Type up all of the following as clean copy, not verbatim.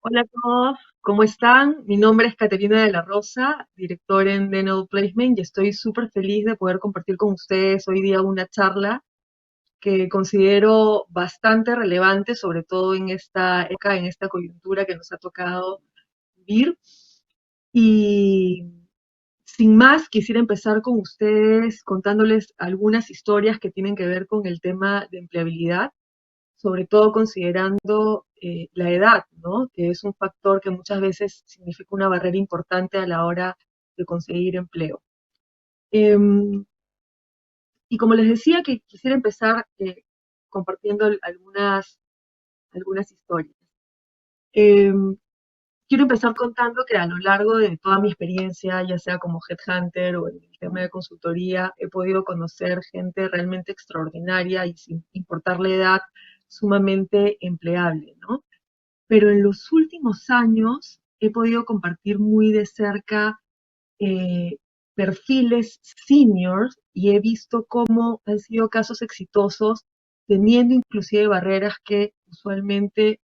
Hola a todos, ¿cómo están? Mi nombre es Caterina de la Rosa, directora en DNL Placement, y estoy súper feliz de poder compartir con ustedes hoy día una charla que considero bastante relevante, sobre todo en esta época, en esta coyuntura que nos ha tocado vivir. Y sin más, quisiera empezar con ustedes contándoles algunas historias que tienen que ver con el tema de empleabilidad, sobre todo considerando la edad, ¿no? Que es un factor que muchas veces significa una barrera importante a la hora de conseguir empleo. Em, y como les decía, que quisiera empezar compartiendo algunas historias. Em, Quiero empezar contando que a lo largo de toda mi experiencia, ya sea como headhunter o en el tema de consultoría, he podido conocer gente realmente extraordinaria y sin importar la edad, sumamente empleable, ¿no? Pero en los últimos años he podido compartir muy de cerca eh, perfiles seniors y he visto cómo han sido casos exitosos, teniendo inclusive barreras que usualmente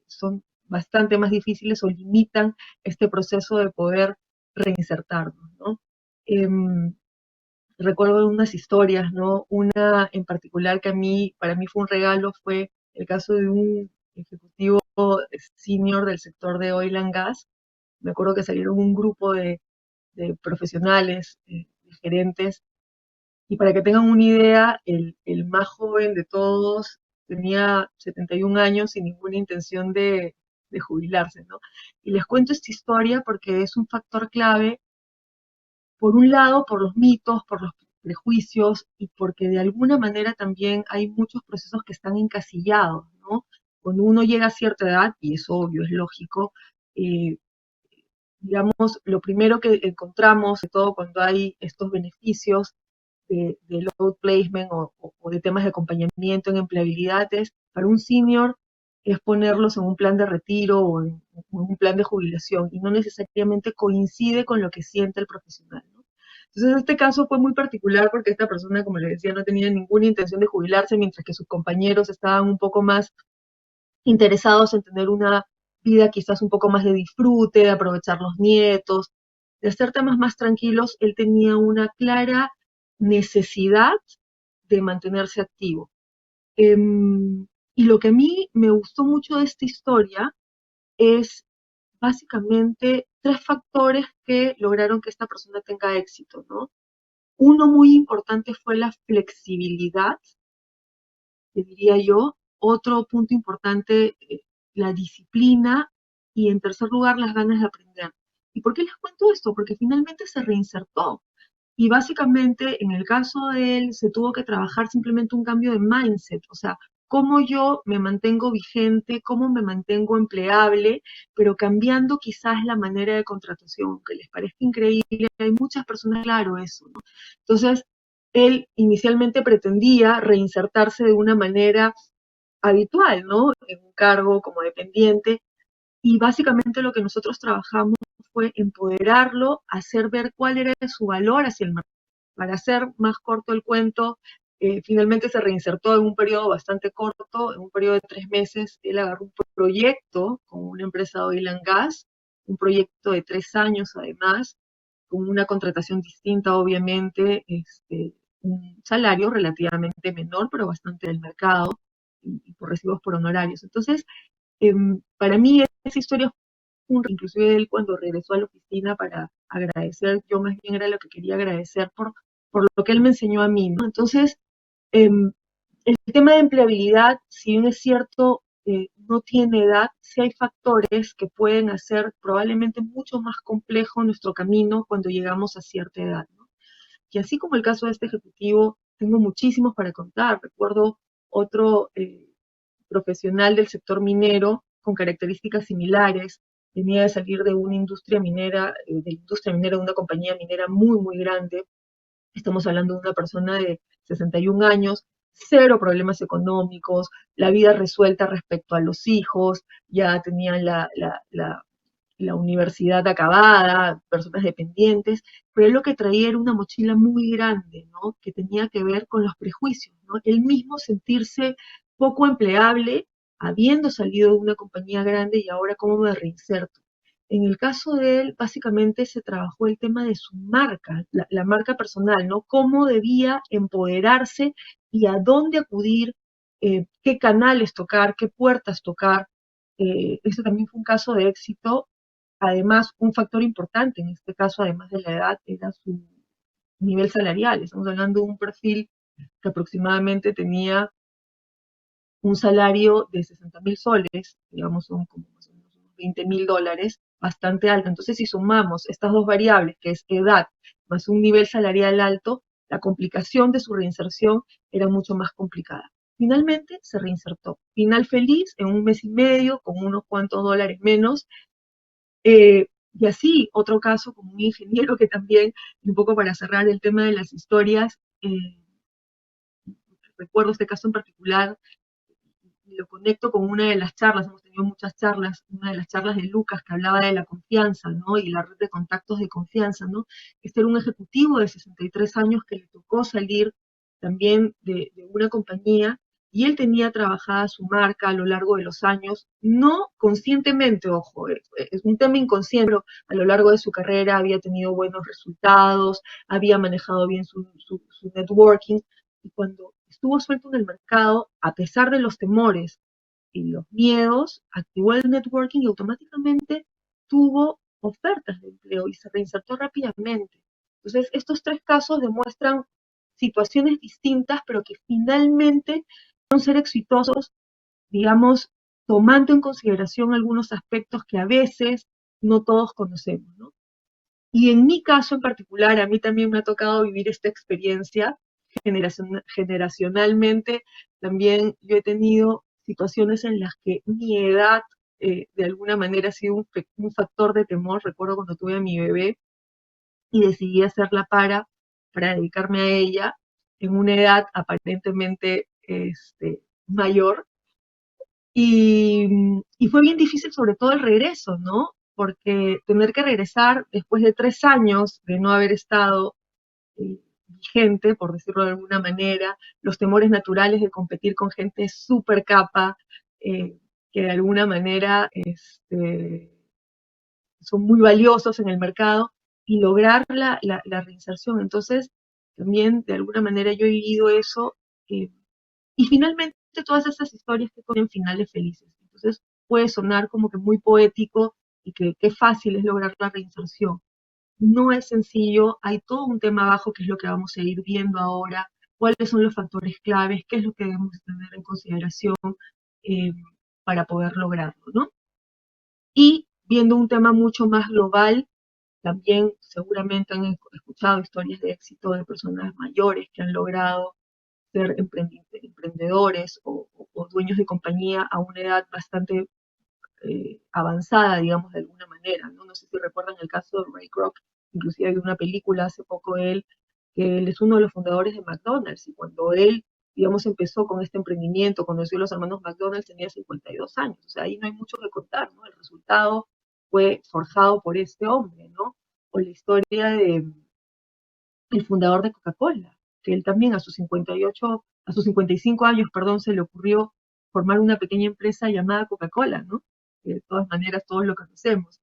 son bastante más difíciles o limitan este proceso de poder reinsertarnos, ¿no? Em, Recuerdo unas historias, ¿no? Una en particular que para mí fue un regalo, fue el caso de un ejecutivo senior del sector de oil and gas. Me acuerdo que salieron un grupo de profesionales, de gerentes, y para que tengan una idea, el más joven de todos tenía 71 años sin ninguna intención de jubilarse, ¿no? Y les cuento esta historia porque es un factor clave, por un lado, por los mitos, por los prejuicios y porque de alguna manera también hay muchos procesos que están encasillados, ¿no? Cuando uno llega a cierta edad, y es obvio, es lógico, eh, digamos, lo primero que encontramos, sobre todo cuando hay estos beneficios de load placement o de temas de acompañamiento en empleabilidad, es para un senior es ponerlos en un plan de retiro o en un plan de jubilación y no necesariamente coincide con lo que siente el profesional, ¿no? Entonces, este caso fue muy particular porque esta persona, como les decía, no tenía ninguna intención de jubilarse, mientras que sus compañeros estaban un poco más interesados en tener una vida quizás un poco más de disfrute, de aprovechar los nietos, de hacer temas más tranquilos. Él tenía una clara necesidad de mantenerse activo. Y lo que a mí me gustó mucho de esta historia es básicamente tres factores que lograron que esta persona tenga éxito, ¿no? Uno muy importante fue la flexibilidad, te diría yo. Otro punto importante, la disciplina. Y en tercer lugar, las ganas de aprender. ¿Y por qué les cuento esto? Porque finalmente se reinsertó. Y básicamente, en el caso de él, se tuvo que trabajar simplemente un cambio de mindset, o sea, cómo yo me mantengo vigente, cómo me mantengo empleable, pero cambiando quizás la manera de contratación, que les parezca increíble, hay muchas personas, claro, eso, ¿no? Entonces, él inicialmente pretendía reinsertarse de una manera habitual, ¿no? En un cargo como dependiente, y básicamente lo que nosotros trabajamos fue empoderarlo, hacer ver cuál era su valor hacia el mercado. Para hacer más corto el cuento, finalmente se reinsertó en un periodo bastante corto, en un periodo de 3 meses. Él agarró un proyecto con una empresa de oil and gas, un proyecto de 3 años además, con una contratación distinta, obviamente, un salario relativamente menor, pero bastante del mercado, y por recibos por honorarios. Entonces, para mí esa historia fue inclusive él cuando regresó a la oficina para agradecer, yo más bien era lo que quería agradecer por lo que él me enseñó a mí, ¿no? Entonces, eh, el tema de empleabilidad, si bien es cierto, no tiene edad, sí hay factores que pueden hacer probablemente mucho más complejo nuestro camino cuando llegamos a cierta edad, ¿no? Y así como el caso de este ejecutivo, tengo muchísimos para contar. Recuerdo otro profesional del sector minero con características similares. Venía de salir de una industria minera, de una compañía minera muy, muy grande. Estamos hablando de una persona de 61 años, cero problemas económicos, la vida resuelta respecto a los hijos, ya tenían la universidad acabada, personas dependientes, pero él lo que traía era una mochila muy grande, ¿no? Que tenía que ver con los prejuicios, ¿no? Él mismo sentirse poco empleable habiendo salido de una compañía grande y ahora cómo me reinserto. En el caso de él, básicamente se trabajó el tema de su marca, la marca personal, ¿no? Cómo debía empoderarse y a dónde acudir, qué canales tocar, qué puertas tocar. Ese también fue un caso de éxito. Además, un factor importante en este caso, además de la edad, era su nivel salarial. Estamos hablando de un perfil que aproximadamente tenía un salario de 60.000 soles, digamos, son como más o menos unos 20.000 dólares, bastante alto. Entonces, si sumamos estas dos variables, que es edad más un nivel salarial alto, la complicación de su reinserción era mucho más complicada. Finalmente se reinsertó. Final feliz en un mes y medio, con unos cuantos dólares menos. Y así, otro caso como un ingeniero que también, y un poco para cerrar el tema de las historias, recuerdo este caso en particular, y lo conecto con una de las charlas, hemos tenido muchas charlas, una de las charlas de Lucas que hablaba de la confianza, ¿no? Y la red de contactos de confianza, ¿no? Este era un ejecutivo de 63 años que le tocó salir también de una compañía y él tenía trabajada su marca a lo largo de los años, no conscientemente, ojo, es un tema inconsciente, pero a lo largo de su carrera había tenido buenos resultados, había manejado bien su networking, y cuando estuvo suelto en el mercado, a pesar de los temores y los miedos, activó el networking y automáticamente tuvo ofertas de empleo y se reinsertó rápidamente. Entonces, estos tres casos demuestran situaciones distintas, pero que finalmente son ser exitosos, digamos, tomando en consideración algunos aspectos que a veces no todos conocemos, ¿no? Y en mi caso en particular, a mí también me ha tocado vivir esta experiencia generacionalmente. También yo he tenido situaciones en las que mi edad de alguna manera ha sido un factor de temor. Recuerdo cuando tuve a mi bebé y decidí hacerla para dedicarme a ella en una edad aparentemente mayor. Y fue bien difícil, sobre todo el regreso, ¿no? Porque tener que regresar después de 3 años de no haber estado vigente, por decirlo de alguna manera, los temores naturales de competir con gente súper capa, que de alguna manera son muy valiosos en el mercado, y lograr la reinserción. Entonces, también de alguna manera yo he vivido eso, eh, y finalmente todas esas historias que tienen finales felices. Entonces puede sonar como que muy poético y que qué fácil es lograr la reinserción. No es sencillo, hay todo un tema abajo que es lo que vamos a ir viendo ahora, cuáles son los factores claves, qué es lo que debemos tener en consideración eh, para poder lograrlo, ¿no? Y viendo un tema mucho más global, también seguramente han escuchado historias de éxito de personas mayores que han logrado ser emprendedores o dueños de compañía a una edad bastante avanzada, digamos, de alguna manera, ¿no? No sé si recuerdan el caso de Ray Kroc, inclusive hay una película hace poco de él, que él es uno de los fundadores de McDonald's, y cuando él, digamos, empezó con este emprendimiento, conoció a los hermanos McDonald's, tenía 52 años, o sea, ahí no hay mucho que contar, ¿no? El resultado fue forjado por este hombre, ¿no? O la historia de el fundador de Coca-Cola, que él también a sus 55 años, perdón, se le ocurrió formar una pequeña empresa llamada Coca-Cola, ¿no? Que de todas maneras todos lo conocemos.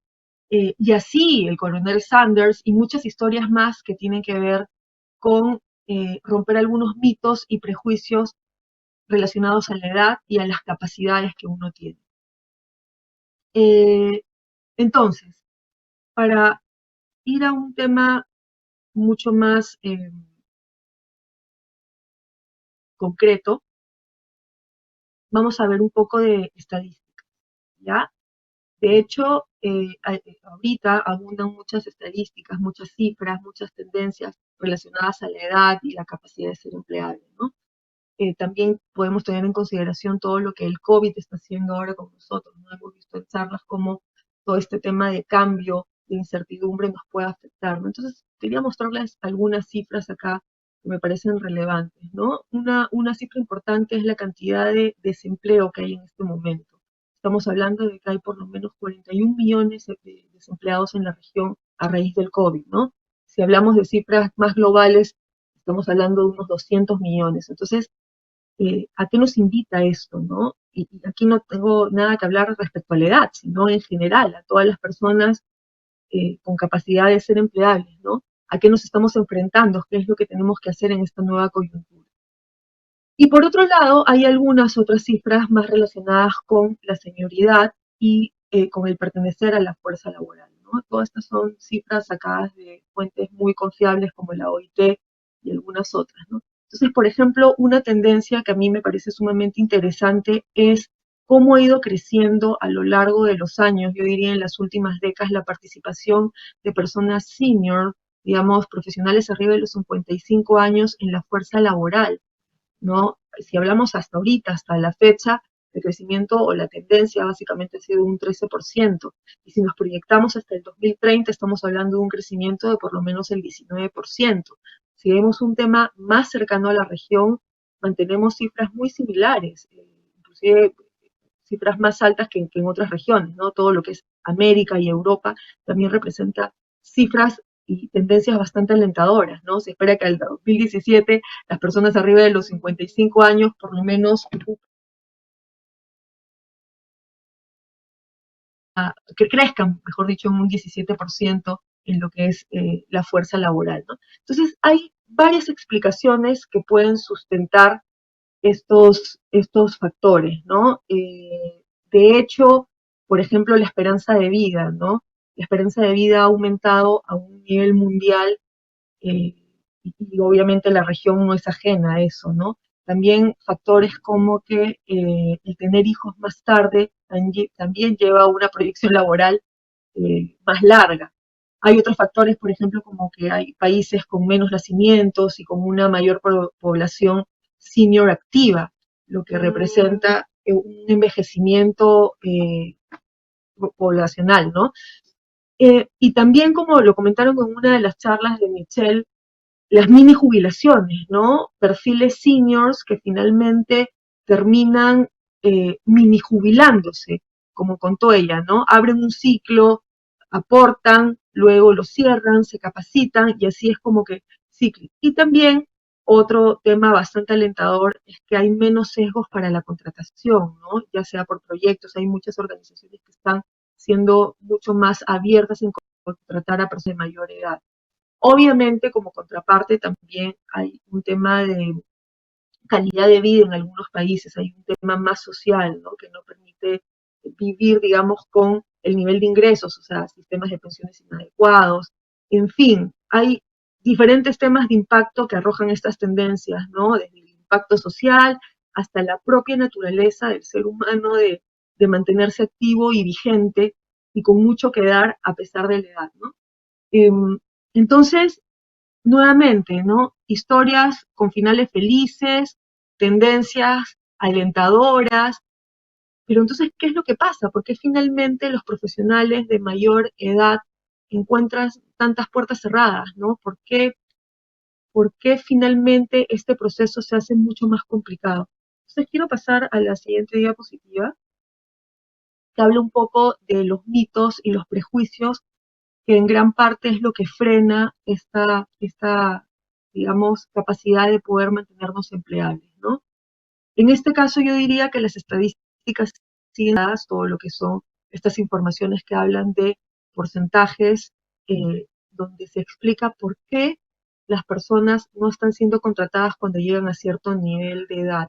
Y así el coronel Sanders y muchas historias más que tienen que ver con romper algunos mitos y prejuicios relacionados a la edad y a las capacidades que uno tiene. Eh, entonces, para ir a un tema mucho más concreto, vamos a ver un poco de estadística, ¿ya? De hecho, ahorita abundan muchas estadísticas, muchas cifras, muchas tendencias relacionadas a la edad y la capacidad de ser empleable, ¿no? También podemos tener en consideración todo lo que el COVID está haciendo ahora con nosotros, ¿no? Hemos visto en charlas cómo todo este tema de cambio, de incertidumbre nos puede afectar, ¿no? Entonces, quería mostrarles algunas cifras acá que me parecen relevantes, ¿no? Una cifra importante es la cantidad de desempleo que hay en este momento. Estamos hablando de que hay por lo menos 41 millones de desempleados en la región a raíz del COVID, ¿no? Si hablamos de cifras más globales, estamos hablando de unos 200 millones. Entonces, ¿a qué nos invita esto, no? y aquí no tengo nada que hablar respecto a la edad, sino en general, a todas las personas con capacidad de ser empleables, ¿no? ¿A qué nos estamos enfrentando? ¿Qué es lo que tenemos que hacer en esta nueva coyuntura? Y por otro lado, hay algunas otras cifras más relacionadas con la senioridad y con el pertenecer a la fuerza laboral, ¿no? Todas estas son cifras sacadas de fuentes muy confiables como la OIT y algunas otras, ¿no? Entonces, por ejemplo, una tendencia que a mí me parece sumamente interesante es cómo ha ido creciendo a lo largo de los años, yo diría en las últimas décadas, la participación de personas senior, digamos, profesionales arriba de los 55 años en la fuerza laboral, ¿no? Si hablamos hasta ahorita, hasta la fecha, el crecimiento o la tendencia básicamente ha sido un 13%. Y si nos proyectamos hasta el 2030, estamos hablando de un crecimiento de por lo menos el 19%. Si vemos un tema más cercano a la región, mantenemos cifras muy similares, inclusive cifras más altas que en otras regiones, ¿no? Todo lo que es América y Europa también representa cifras y tendencias bastante alentadoras, ¿no? Se espera que al 2017 las personas arriba de los 55 años por lo menos que crezcan, mejor dicho, en un 17% en lo que es la fuerza laboral, ¿no? Entonces, hay varias explicaciones que pueden sustentar estos factores, ¿no? De hecho, por ejemplo, la esperanza de vida, ¿no? La esperanza de vida ha aumentado a un nivel mundial eh, y obviamente la región no es ajena a eso, ¿no? También factores como que el tener hijos más tarde también lleva a una proyección laboral más larga. Hay otros factores, por ejemplo, como que hay países con menos nacimientos y con una mayor población senior activa, lo que representa un envejecimiento poblacional, ¿no? Y también, como lo comentaron en una de las charlas de Michelle, las mini jubilaciones, ¿no? Perfiles seniors que finalmente terminan mini jubilándose, como contó ella, ¿no? Abren un ciclo, aportan, luego lo cierran, se capacitan y así es como que cíclico. Y también otro tema bastante alentador es que hay menos sesgos para la contratación, ¿no? Ya sea por proyectos, hay muchas organizaciones que están siendo mucho más abiertas en contratar a personas de mayor edad. Obviamente, como contraparte, también hay un tema de calidad de vida en algunos países, hay un tema más social, ¿no? Que no permite vivir, digamos, con el nivel de ingresos, o sea, sistemas de pensiones inadecuados, en fin, hay diferentes temas de impacto que arrojan estas tendencias, ¿no? Desde el impacto social hasta la propia naturaleza del ser humano de mantenerse activo y vigente y con mucho que dar a pesar de la edad, ¿no? Entonces, nuevamente, ¿no? Historias con finales felices, tendencias alentadoras, pero entonces, ¿qué es lo que pasa? ¿Por qué finalmente los profesionales de mayor edad encuentran tantas puertas cerradas, ¿no? ¿Por qué finalmente este proceso se hace mucho más complicado? Entonces, quiero pasar a la siguiente diapositiva, que habla un poco de los mitos y los prejuicios que en gran parte es lo que frena esta digamos, capacidad de poder mantenernos empleables, ¿no? En este caso yo diría que las estadísticas siguen dadas, todo lo que son estas informaciones que hablan de porcentajes, donde se explica por qué las personas no están siendo contratadas cuando llegan a cierto nivel de edad.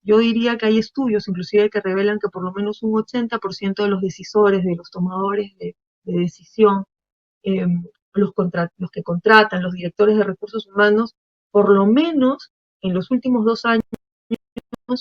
Yo diría que hay estudios inclusive que revelan que por lo menos un 80% de los decisores, de los tomadores de decisión, eh, los que contratan, los directores de recursos humanos, por lo menos en los últimos 2 años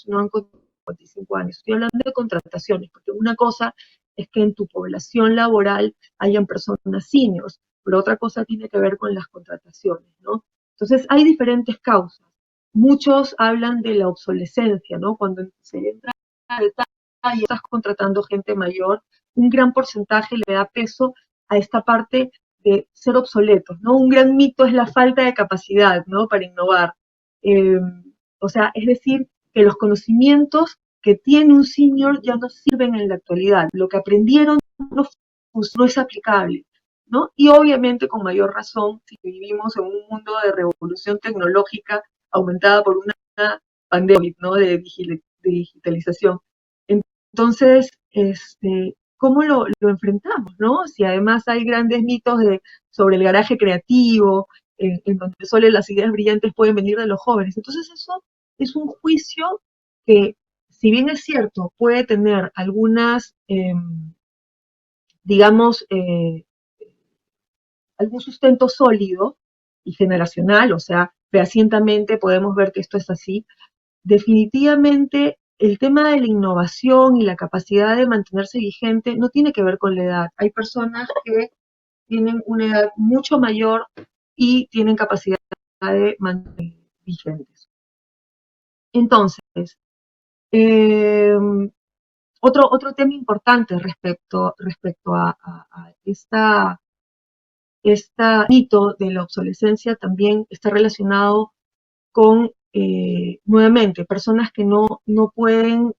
no han contratado 55 años. Estoy hablando de contrataciones, porque una cosa es que en tu población laboral hayan personas seniors, pero otra cosa tiene que ver con las contrataciones, ¿no? Entonces, hay diferentes causas. Muchos hablan de la obsolescencia, ¿no? Cuando se entra a detalle y estás contratando gente mayor, un gran porcentaje le da peso a esta parte de ser obsoletos, ¿no? Un gran mito es la falta de capacidad, ¿no? Para innovar. Eh, o sea, es decir, que los conocimientos que tiene un senior ya no sirven en la actualidad. Lo que aprendieron no es aplicable, ¿no? Y obviamente con mayor razón si vivimos en un mundo de revolución tecnológica aumentada por una pandemia, ¿no? De digitalización. Entonces, ¿cómo lo enfrentamos, no? Si además hay grandes mitos sobre el garaje creativo, en donde solo las ideas brillantes pueden venir de los jóvenes. Entonces, eso es un juicio que, si bien es cierto, puede tener algunas, digamos, algún sustento sólido y generacional, o sea, fehacientemente podemos ver que esto es así. Definitivamente el tema de la innovación y la capacidad de mantenerse vigente no tiene que ver con la edad. Hay personas que tienen una edad mucho mayor y tienen capacidad de mantenerse vigentes. Entonces, eh, otro tema importante respecto a este mito de la obsolescencia también está relacionado con, nuevamente, personas que no pueden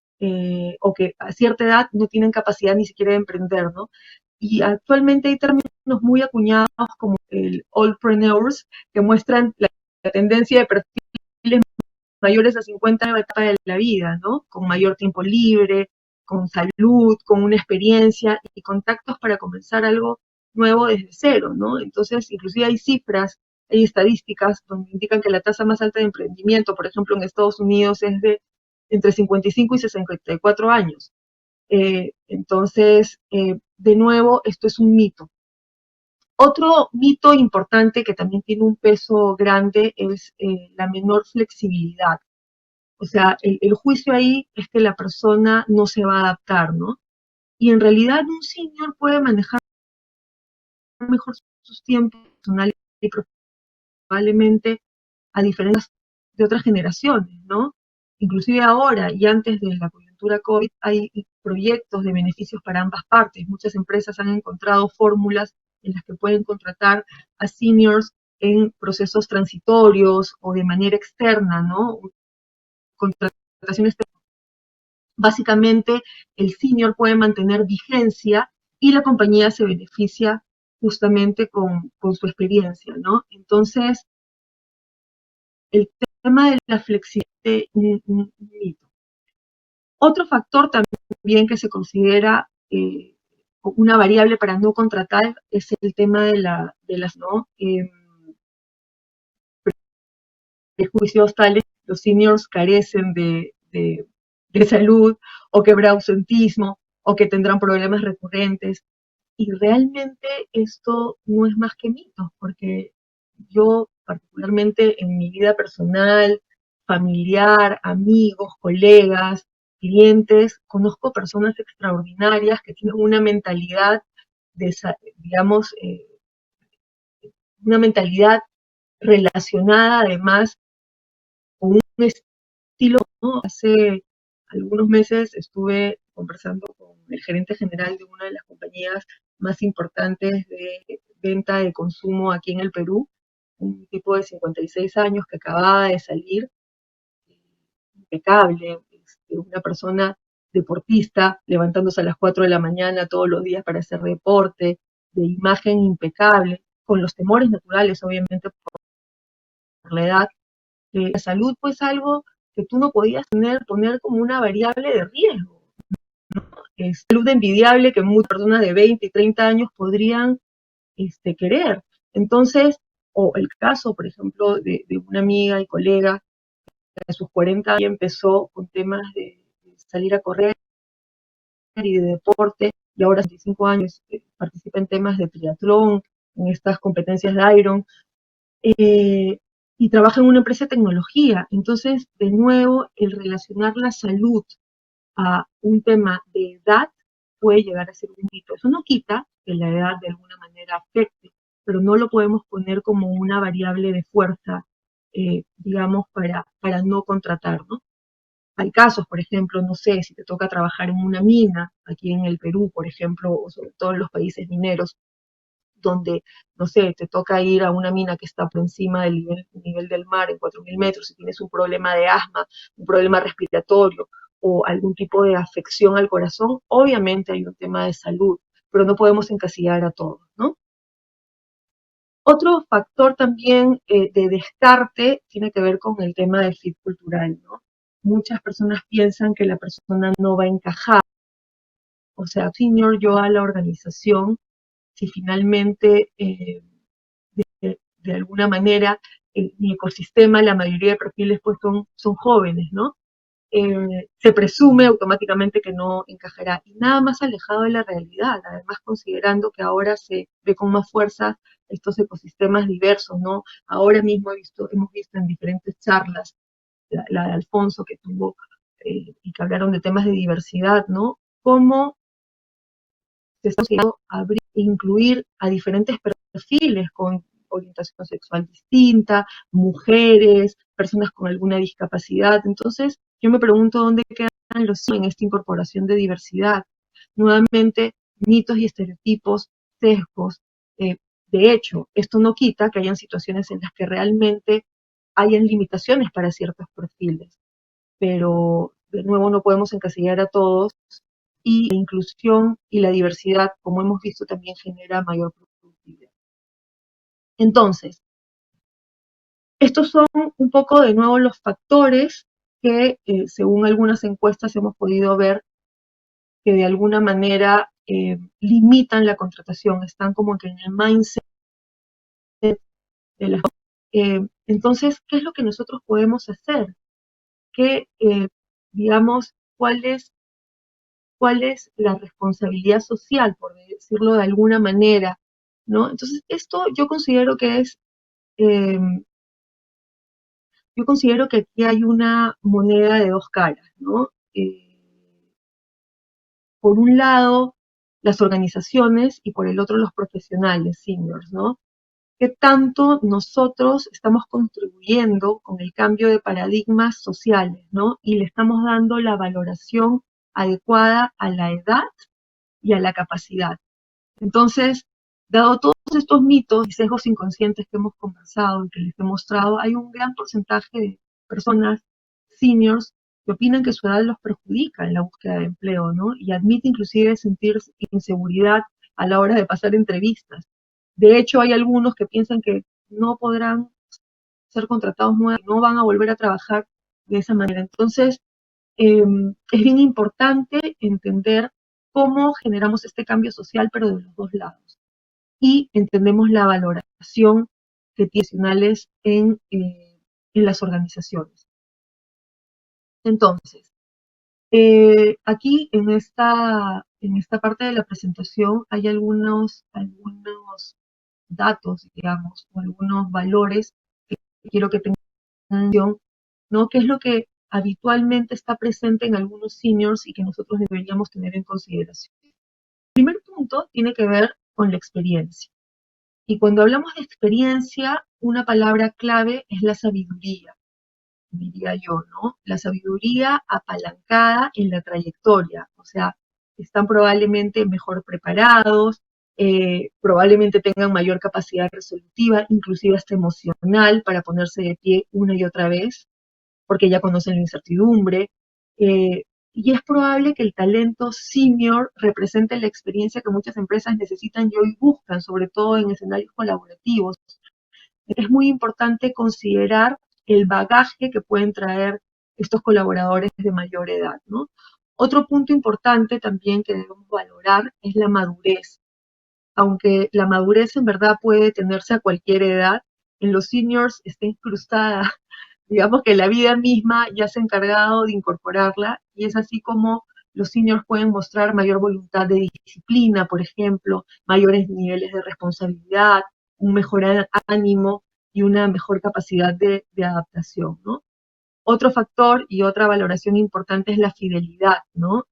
o que a cierta edad no tienen capacidad ni siquiera de emprender, ¿no? Y actualmente hay términos muy acuñados como el allpreneurs, que muestran la tendencia de perfiles mayores a 50 en la etapa de la vida, ¿no? Con mayor tiempo libre, con salud, con una experiencia y contactos para comenzar algo nuevo desde cero, ¿no? Entonces, inclusive hay cifras, hay estadísticas donde indican que la tasa más alta de emprendimiento, por ejemplo, en Estados Unidos es de entre 55 y 64 años. Entonces, de nuevo, esto es un mito. Otro mito importante que también tiene un peso grande es la menor flexibilidad. O sea, el juicio ahí es que la persona no se va a adaptar, ¿no? Y en realidad un senior puede manejar mejor sus tiempos personales y probablemente a diferencia de otras generaciones, ¿no? Inclusive ahora y antes de la coyuntura COVID hay proyectos de beneficios para ambas partes. Muchas empresas han encontrado fórmulas en las que pueden contratar a seniors en procesos transitorios o de manera externa, ¿no? Contrataciones. Básicamente, el senior puede mantener vigencia y la compañía se beneficia justamente con su experiencia, ¿no? Entonces, el tema de la flexibilidad es un mito. Otro factor también que se considera una variable para no contratar es el tema de las ¿no? prejuicios tales, los seniors carecen de salud, o que habrá ausentismo, o que tendrán problemas recurrentes. Y realmente esto no es más que mitos, porque yo particularmente en mi vida personal, familiar, amigos, colegas, clientes, conozco personas extraordinarias que tienen una mentalidad, de, digamos, una mentalidad relacionada además con un estilo, ¿no? Hace algunos meses estuve conversando con el gerente general de una de las compañías más importantes de venta de consumo aquí en el Perú, un tipo de 56 años que acababa de salir, impecable, una persona deportista, levantándose a las 4 de la mañana todos los días para hacer deporte, de imagen impecable, con los temores naturales, obviamente, por la edad. La salud, pues, algo que tú no podías poner como una variable de riesgo. Es salud envidiable que muchas personas de 20 y 30 años podrían querer. Entonces, o el caso, por ejemplo, de una amiga y colega que a sus 40 años empezó con temas de salir a correr y de deporte, y ahora a 65 años participa en temas de triatlón, en estas competencias de Iron, y trabaja en una empresa de tecnología. Entonces, de nuevo, el relacionar la salud a un tema de edad puede llegar a ser un mito. Eso no quita que la edad de alguna manera afecte, pero no lo podemos poner como una variable de fuerza, digamos, para no contratar, ¿no? Hay casos, por ejemplo, no sé, si te toca trabajar en una mina, aquí en el Perú, por ejemplo, o sobre todo en los países mineros, donde, no sé, te toca ir a una mina que está por encima del nivel del mar en 4.000 metros y tienes un problema de asma, un problema respiratorio o algún tipo de afección al corazón, obviamente hay un tema de salud, pero no podemos encasillar a todos, ¿no? Otro factor también de descarte tiene que ver con el tema del fit cultural, ¿no? Muchas personas piensan que la persona no va a encajar o sea, senior yo a la organización, si finalmente de alguna manera mi ecosistema, la mayoría de perfiles pues son jóvenes, ¿no? Se presume automáticamente que no encajará. Y nada más alejado de la realidad, además considerando que ahora se ve con más fuerza estos ecosistemas diversos, ¿no? Ahora mismo hemos visto en diferentes charlas, la de Alfonso que tuvo y que hablaron de temas de diversidad, ¿no? Cómo se está consiguiendo abrir e incluir a diferentes perfiles con orientación sexual distinta, mujeres, personas con alguna discapacidad. Entonces, yo me pregunto dónde quedan los en esta incorporación de diversidad. Nuevamente, mitos y estereotipos, sesgos. De hecho, esto no quita que hayan situaciones en las que realmente hayan limitaciones para ciertos perfiles, pero de nuevo no podemos encasillar a todos y la inclusión y la diversidad, como hemos visto, también genera mayor productividad. Entonces, estos son un poco de nuevo los factores que, según algunas encuestas, hemos podido ver que de alguna manera limitan la contratación, están como que en el mindset de las... entonces, ¿qué es lo que nosotros podemos hacer? ¿Qué, digamos, cuál es la responsabilidad social, por decirlo de alguna manera, ¿no? Entonces, esto yo considero que eh, yo considero que aquí hay una moneda de dos caras, ¿no? Por un lado, las organizaciones y por el otro los profesionales, seniors, ¿no? ¿Qué tanto nosotros estamos contribuyendo con el cambio de paradigmas sociales, ¿no? Y le estamos dando la valoración adecuada a la edad y a la capacidad. Entonces, dado todos estos mitos y sesgos inconscientes que hemos conversado y que les he mostrado, hay un gran porcentaje de personas, seniors, que opinan que su edad los perjudica en la búsqueda de empleo, ¿no? Y admite inclusive sentir inseguridad a la hora de pasar entrevistas. De hecho, hay algunos que piensan que no podrán ser contratados nuevamente, no van a volver a trabajar de esa manera. Entonces, es bien importante entender cómo generamos este cambio social, pero de los dos lados. Y entendemos la valoración que tiene profesionales en las organizaciones. Entonces, aquí en esta parte de la presentación hay algunos datos, digamos, o algunos valores que quiero que tengan atención, ¿no? ¿Qué es lo que habitualmente está presente en algunos seniors y que nosotros deberíamos tener en consideración? El primer punto tiene que ver con la experiencia. Y cuando hablamos de experiencia, una palabra clave es la sabiduría, diría yo, ¿no? La sabiduría apalancada en la trayectoria, o sea, están probablemente mejor preparados, probablemente tengan mayor capacidad resolutiva, inclusive hasta emocional, para ponerse de pie una y otra vez, porque ya conocen la incertidumbre. eh, y es probable que el talento senior represente la experiencia que muchas empresas necesitan y hoy buscan, sobre todo en escenarios colaborativos. Es muy importante considerar el bagaje que pueden traer estos colaboradores de mayor edad, ¿no? Otro punto importante también que debemos valorar es la madurez. Aunque la madurez en verdad puede tenerse a cualquier edad, en los seniors está incrustada. Digamos que la vida misma ya se ha encargado de incorporarla y es así como los seniors pueden mostrar mayor voluntad de disciplina, por ejemplo, mayores niveles de responsabilidad, un mejor ánimo y una mejor capacidad de adaptación, ¿no? Otro factor y otra valoración importante es la fidelidad, ¿no?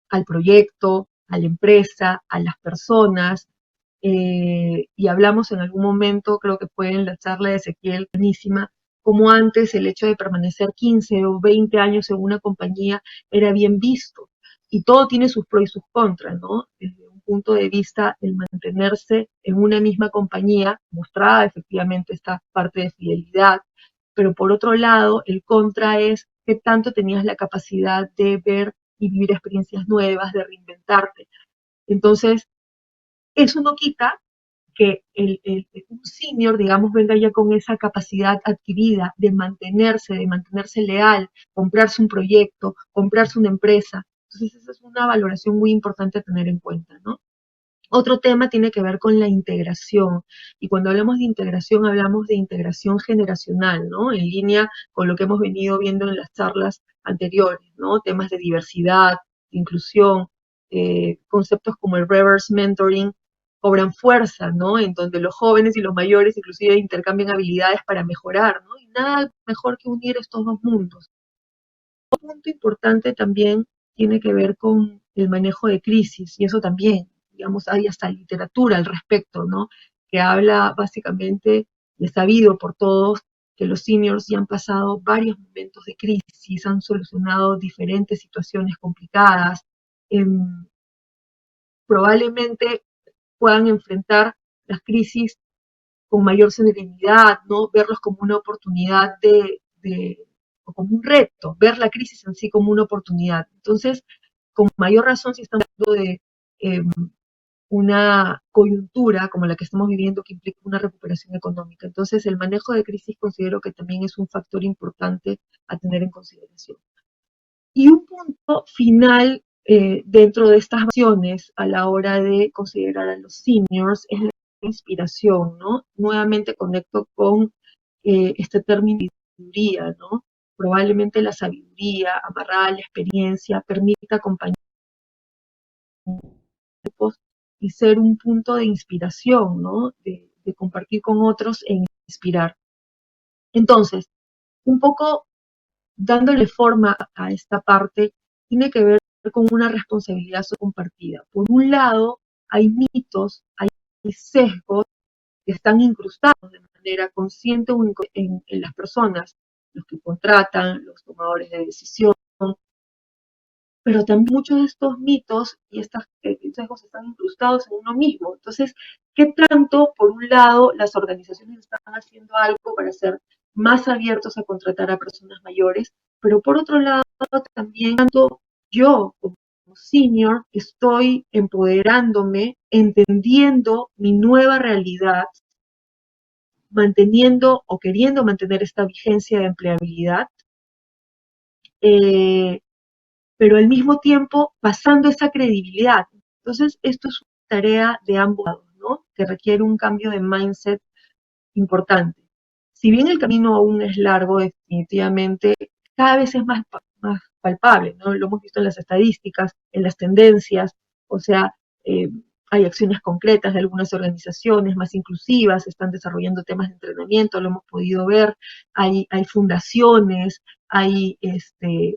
Al proyecto, a la empresa, a las personas, y hablamos en algún momento, creo que fue en la charla de Ezequiel, buenísima, como antes el hecho de permanecer 15 o 20 años en una compañía era bien visto. Y todo tiene sus pros y sus contras, ¿no? Desde un punto de vista, el mantenerse en una misma compañía mostraba efectivamente esta parte de fidelidad, pero por otro lado, el contra es qué tanto tenías la capacidad de ver y vivir experiencias nuevas, de reinventarte. Entonces, eso no quita que un senior, digamos, venga ya con esa capacidad adquirida de mantenerse leal, comprarse un proyecto, comprarse una empresa, Entonces, esa es una valoración muy importante a tener en cuenta, ¿no? Otro tema tiene que ver con la integración. Y cuando hablamos de integración generacional, ¿no? En línea con lo que hemos venido viendo en las charlas anteriores, ¿no? Temas de diversidad, de inclusión, conceptos como el reverse mentoring cobran fuerza, ¿no? En donde los jóvenes y los mayores inclusive intercambian habilidades para mejorar, ¿no? Y nada mejor que unir estos dos mundos. Un punto importante también tiene que ver con el manejo de crisis, y eso también, digamos, hay hasta literatura al respecto, ¿no? Que habla básicamente, y es sabido por todos, que los seniors ya han pasado varios momentos de crisis, han solucionado diferentes situaciones complicadas, eh, probablemente puedan enfrentar las crisis con mayor serenidad, ¿no? Verlos como una oportunidad o como un reto, ver la crisis en sí como una oportunidad. Entonces, con mayor razón, si estamos hablando de una coyuntura como la que estamos viviendo que implica una recuperación económica. Entonces, el manejo de crisis considero que también es un factor importante a tener en consideración. Y un punto final dentro de estas acciones a la hora de considerar a los seniors es la inspiración, ¿no? Nuevamente conecto con este término de sabiduría, ¿no? Probablemente la sabiduría amarrada a la experiencia permita acompañar y ser un punto de inspiración, ¿no? De compartir con otros e inspirar. Entonces, un poco dándole forma a esta parte, tiene que ver con una responsabilidad compartida. Por un lado, hay mitos, hay sesgos que están incrustados de manera consciente en las personas, los que contratan, los tomadores de decisión, pero también muchos de estos mitos y estos sesgos están incrustados en uno mismo. Entonces, ¿qué tanto, por un lado, las organizaciones están haciendo algo para ser más abiertos a contratar a personas mayores? Pero por otro lado, también tanto yo como senior estoy empoderándome, entendiendo mi nueva realidad, manteniendo o queriendo mantener esta vigencia de empleabilidad, eh, pero al mismo tiempo pasando esa credibilidad. Entonces, esto es una tarea de ambos lados, ¿no? Que requiere un cambio de mindset importante. Si bien el camino aún es largo, definitivamente, cada vez es más palpable, ¿no? Lo hemos visto en las estadísticas, en las tendencias, o sea, eh, hay acciones concretas de algunas organizaciones más inclusivas, están desarrollando temas de entrenamiento, lo hemos podido ver, hay fundaciones, hay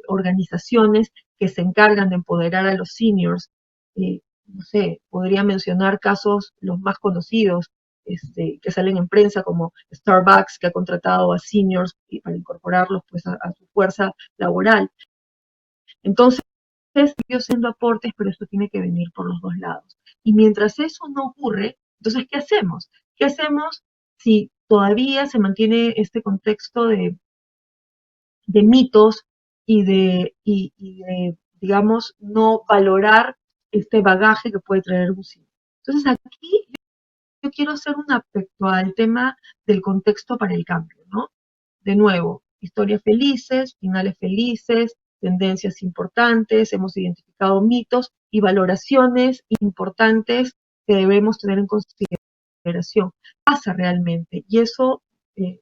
organizaciones que se encargan de empoderar a los seniors. No sé, podría mencionar casos los más conocidos, que salen en prensa, como Starbucks, que ha contratado a seniors para incorporarlos pues, a su fuerza laboral. Entonces, yo siendo aportes, pero esto tiene que venir por los dos lados. Y mientras eso no ocurre, entonces, ¿qué hacemos? ¿Qué hacemos si todavía se mantiene este contexto de mitos y de, digamos, no valorar este bagaje que puede traer un sitio? Entonces, aquí yo quiero hacer un aspecto al tema del contexto para el cambio, ¿no? De nuevo, historias felices, finales felices, tendencias importantes, hemos identificado mitos y valoraciones importantes que debemos tener en consideración. ¿Qué pasa realmente? Y eso,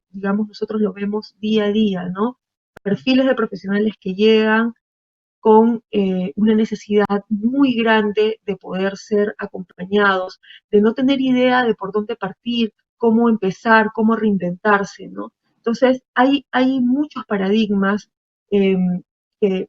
digamos, nosotros lo vemos día a día, ¿no? Perfiles de profesionales que llegan con una necesidad muy grande de poder ser acompañados, de no tener idea de por dónde partir, cómo empezar, cómo reinventarse, ¿no? Entonces, hay muchos paradigmas eh,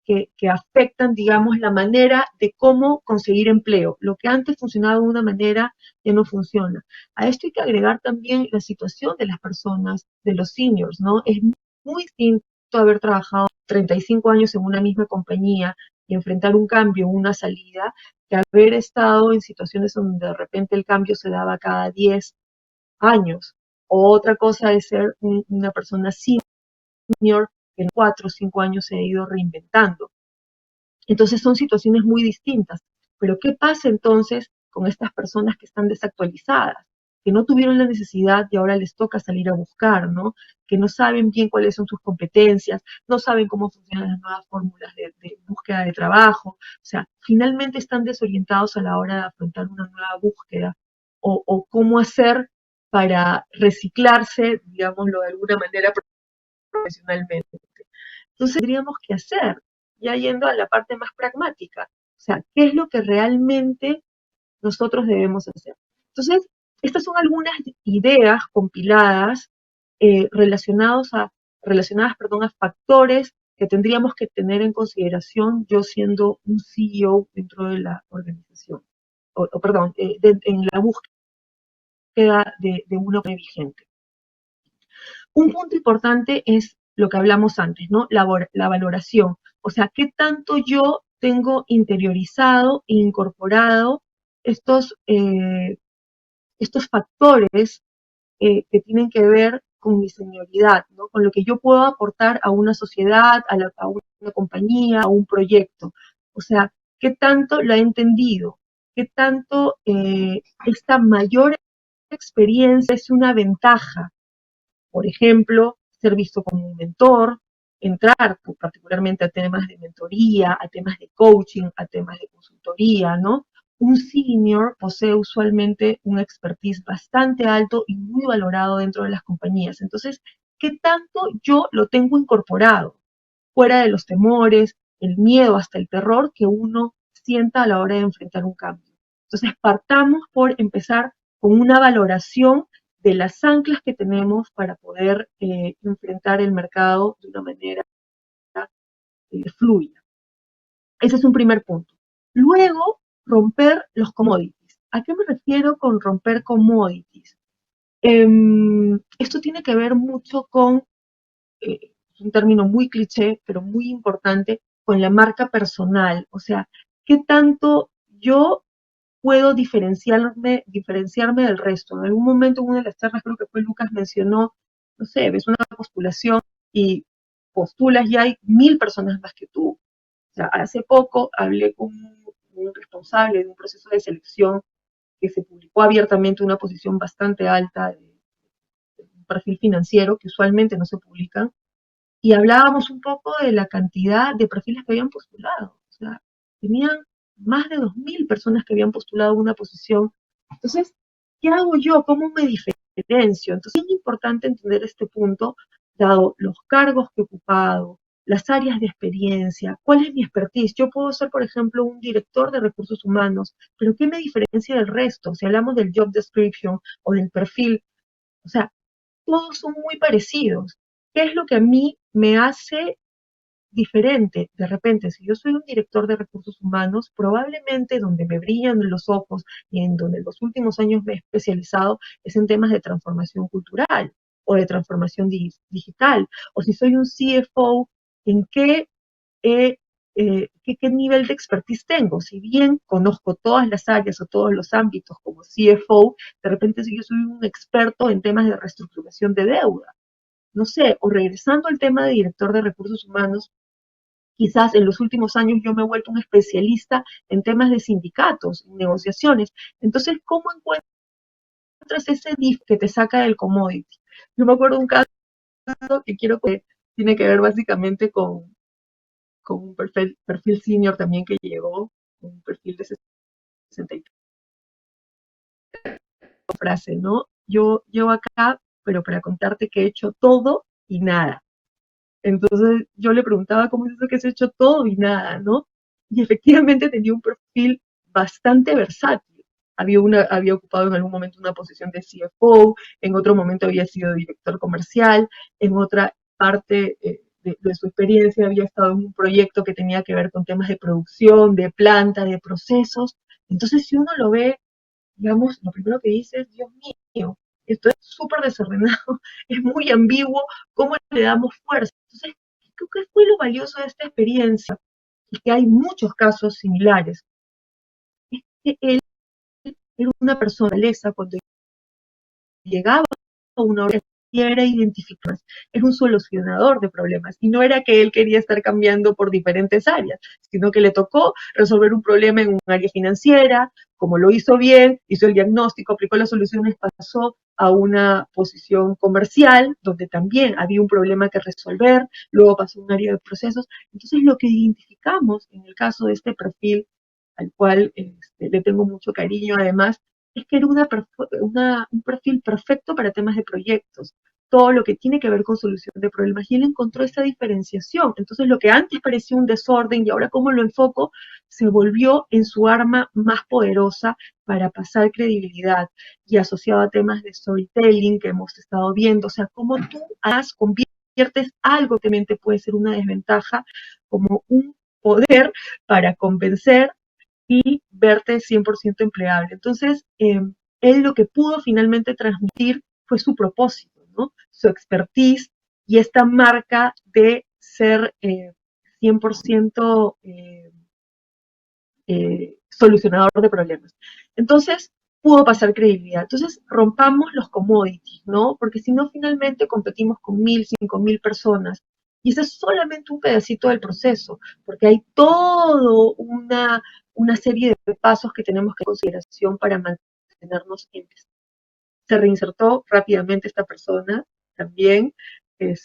que, que afectan, digamos, la manera de cómo conseguir empleo. Lo que antes funcionaba de una manera ya no funciona. A esto hay que agregar también la situación de las personas, de los seniors, ¿no? Es muy distinto haber trabajado 35 años en una misma compañía y enfrentar un cambio, una salida, que haber estado en situaciones donde de repente el cambio se daba cada 10 años. O otra cosa es ser una persona senior que en 4 o 5 años se ha ido reinventando. Entonces son situaciones muy distintas. Pero ¿qué pasa entonces con estas personas que están desactualizadas? que no tuvieron la necesidad y ahora les toca salir a buscar, ¿no? Que no saben bien cuáles son sus competencias, no saben cómo funcionan las nuevas fórmulas de búsqueda de trabajo, o sea, finalmente están desorientados a la hora de afrontar una nueva búsqueda o cómo hacer para reciclarse, digámoslo de alguna manera, profesionalmente. Entonces, tendríamos que hacer, ya yendo a la parte más pragmática, o sea, ¿qué es lo que realmente nosotros debemos hacer? Entonces, estas son algunas ideas compiladas relacionadas, perdón, a factores que tendríamos que tener en consideración yo siendo un CEO dentro de la organización, perdón, en la búsqueda de una vigente. Un punto importante es lo que hablamos antes, ¿no? La valoración. O sea, qué tanto yo tengo interiorizado e incorporado estos, estos factores que tienen que ver con mi senioridad, ¿no? Con lo que yo puedo aportar a una sociedad, a una compañía, a un proyecto. O sea, qué tanto lo he entendido, qué tanto esta mayor experiencia es una ventaja, por ejemplo, ser visto como un mentor, entrar particularmente a temas de mentoría, a temas de coaching, a temas de consultoría, ¿no? Un senior posee usualmente un expertise bastante alto y muy valorado dentro de las compañías. Entonces, ¿qué tanto yo lo tengo incorporado? Fuera de los temores, el miedo, hasta el terror que uno sienta a la hora de enfrentar un cambio. Entonces, partamos por empezar con una valoración de las anclas que tenemos para poder enfrentar el mercado de una manera fluida. Ese es un primer punto. Luego, romper los commodities. ¿A qué me refiero con romper commodities? Esto tiene que ver mucho con, es un término muy cliché, pero muy importante, con la marca personal. O sea, ¿qué tanto yo puedo diferenciarme del resto? En algún momento, en una de las charlas, creo que fue Lucas, mencionó, no sé, ves una postulación y postulas y hay 1000 personas más que tú. O sea, hace poco hablé con un responsable de un proceso de selección que se publicó abiertamente una posición bastante alta de un perfil financiero que usualmente no se publican, y hablábamos un poco de la cantidad de perfiles que habían postulado. O sea, tenían más de 2000 personas que habían postulado una posición. Entonces, ¿qué hago yo? ¿Cómo me diferencio? Entonces, es importante entender este punto, dado los cargos que he ocupado, las áreas de experiencia, cuál es mi expertise. Yo puedo ser, por ejemplo, un director de recursos humanos, pero ¿qué me diferencia del resto? Si hablamos del job description o del perfil, o sea, todos son muy parecidos. ¿Qué es lo que a mí me hace diferente? De repente, si yo soy un director de recursos humanos, probablemente donde me brillan los ojos y en donde en los últimos años me he especializado es en temas de transformación cultural o de transformación digital. O si soy un CFO, ¿en qué nivel de expertise tengo? Si bien conozco todas las áreas o todos los ámbitos como CFO, de repente si yo soy un experto en temas de reestructuración de deuda, no sé, o regresando al tema de director de recursos humanos, quizás en los últimos años yo me he vuelto un especialista en temas de sindicatos, en negociaciones. Entonces, ¿cómo encuentras ese diff que te saca del commodity? Yo me acuerdo de un caso que quiero que tiene que ver básicamente con un perfil senior también que llegó, un perfil de 63 frase, ¿no? Yo llevo acá, pero para contarte que he hecho todo y nada. Entonces yo le preguntaba cómo es eso que se ha hecho todo y nada, ¿no? Y efectivamente tenía un perfil bastante versátil. Había ocupado en algún momento una posición de CFO, en otro momento había sido director comercial, en otra parte de su experiencia había estado en un proyecto que tenía que ver con temas de producción, de planta, de procesos. Entonces, si uno lo ve, digamos, lo primero que dice es, Dios mío, esto es súper desordenado, es muy ambiguo, ¿cómo le damos fuerza? Entonces, creo que fue lo valioso de esta experiencia, y que hay muchos casos similares, es que él era una persona lesa cuando llegaba a una hora era identificar, era un solucionador de problemas y no era que él quería estar cambiando por diferentes áreas, sino que le tocó resolver un problema en un área financiera, como lo hizo bien, hizo el diagnóstico, aplicó las soluciones, pasó a una posición comercial donde también había un problema que resolver, luego pasó a un área de procesos. Entonces lo que identificamos en el caso de este perfil, al cual le tengo mucho cariño además, es que era un perfil perfecto para temas de proyectos, todo lo que tiene que ver con solución de problemas, y él encontró esa diferenciación. Entonces lo que antes parecía un desorden y ahora como lo enfoco, se volvió en su arma más poderosa para pasar credibilidad, y asociado a temas de storytelling que hemos estado viendo, o sea, cómo tú conviertes algo que mente puede ser una desventaja como un poder para convencer y verte 100% empleable. Entonces, él lo que pudo finalmente transmitir fue su propósito, ¿no? Su expertise y esta marca de ser 100% solucionador de problemas. Entonces, pudo pasar credibilidad. Entonces, rompamos los commodities, ¿no? Porque si no, finalmente competimos con 1000, 5000 personas. Y ese es solamente un pedacito del proceso, porque hay toda una serie de pasos que tenemos que consideración para mantenernos en pie. Se reinsertó rápidamente esta persona también, y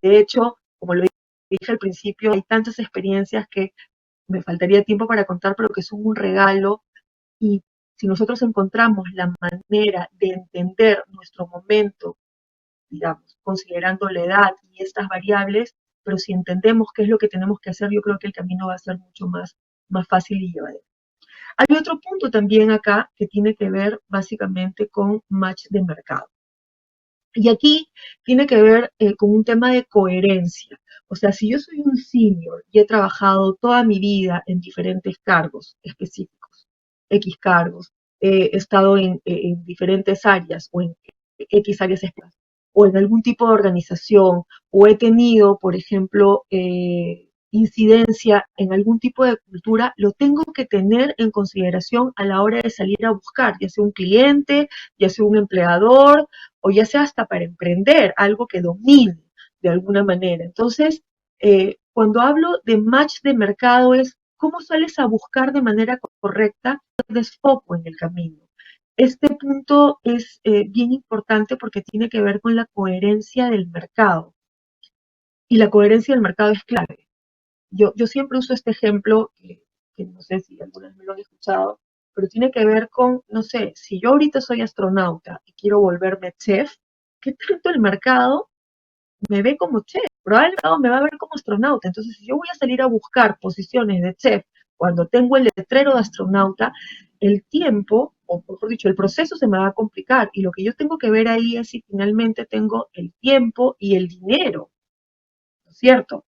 de hecho, como lo dije al principio, hay tantas experiencias que me faltaría tiempo para contar, pero que son un regalo, y si nosotros encontramos la manera de entender nuestro momento, digamos, considerando la edad y estas variables, pero si entendemos qué es lo que tenemos que hacer, yo creo que el camino va a ser mucho más fácil y llevadero. Hay otro punto también acá que tiene que ver básicamente con match de mercado. Y aquí tiene que ver con un tema de coherencia. O sea, si yo soy un senior y he trabajado toda mi vida en diferentes cargos específicos, X cargos, he estado en diferentes áreas o en X áreas específicas, o en algún tipo de organización, o he tenido, por ejemplo, incidencia en algún tipo de cultura, lo tengo que tener en consideración a la hora de salir a buscar, ya sea un cliente, ya sea un empleador, o ya sea hasta para emprender algo que domine de alguna manera. Entonces, cuando hablo de match de mercado es cómo sales a buscar de manera correcta, desfoco en el camino. Este punto es bien importante porque tiene que ver con la coherencia del mercado. Y la coherencia del mercado es clave. Yo siempre uso este ejemplo, que no sé si algunas me lo han escuchado, pero tiene que ver con, no sé, si yo ahorita soy astronauta y quiero volverme chef, ¿qué tanto el mercado me ve como chef? Probablemente me va a ver como astronauta. Entonces, si yo voy a salir a buscar posiciones de chef cuando tengo el letrero de astronauta, el tiempo, o mejor dicho, el proceso se me va a complicar. Y lo que yo tengo que ver ahí es si finalmente tengo el tiempo y el dinero, ¿no es cierto?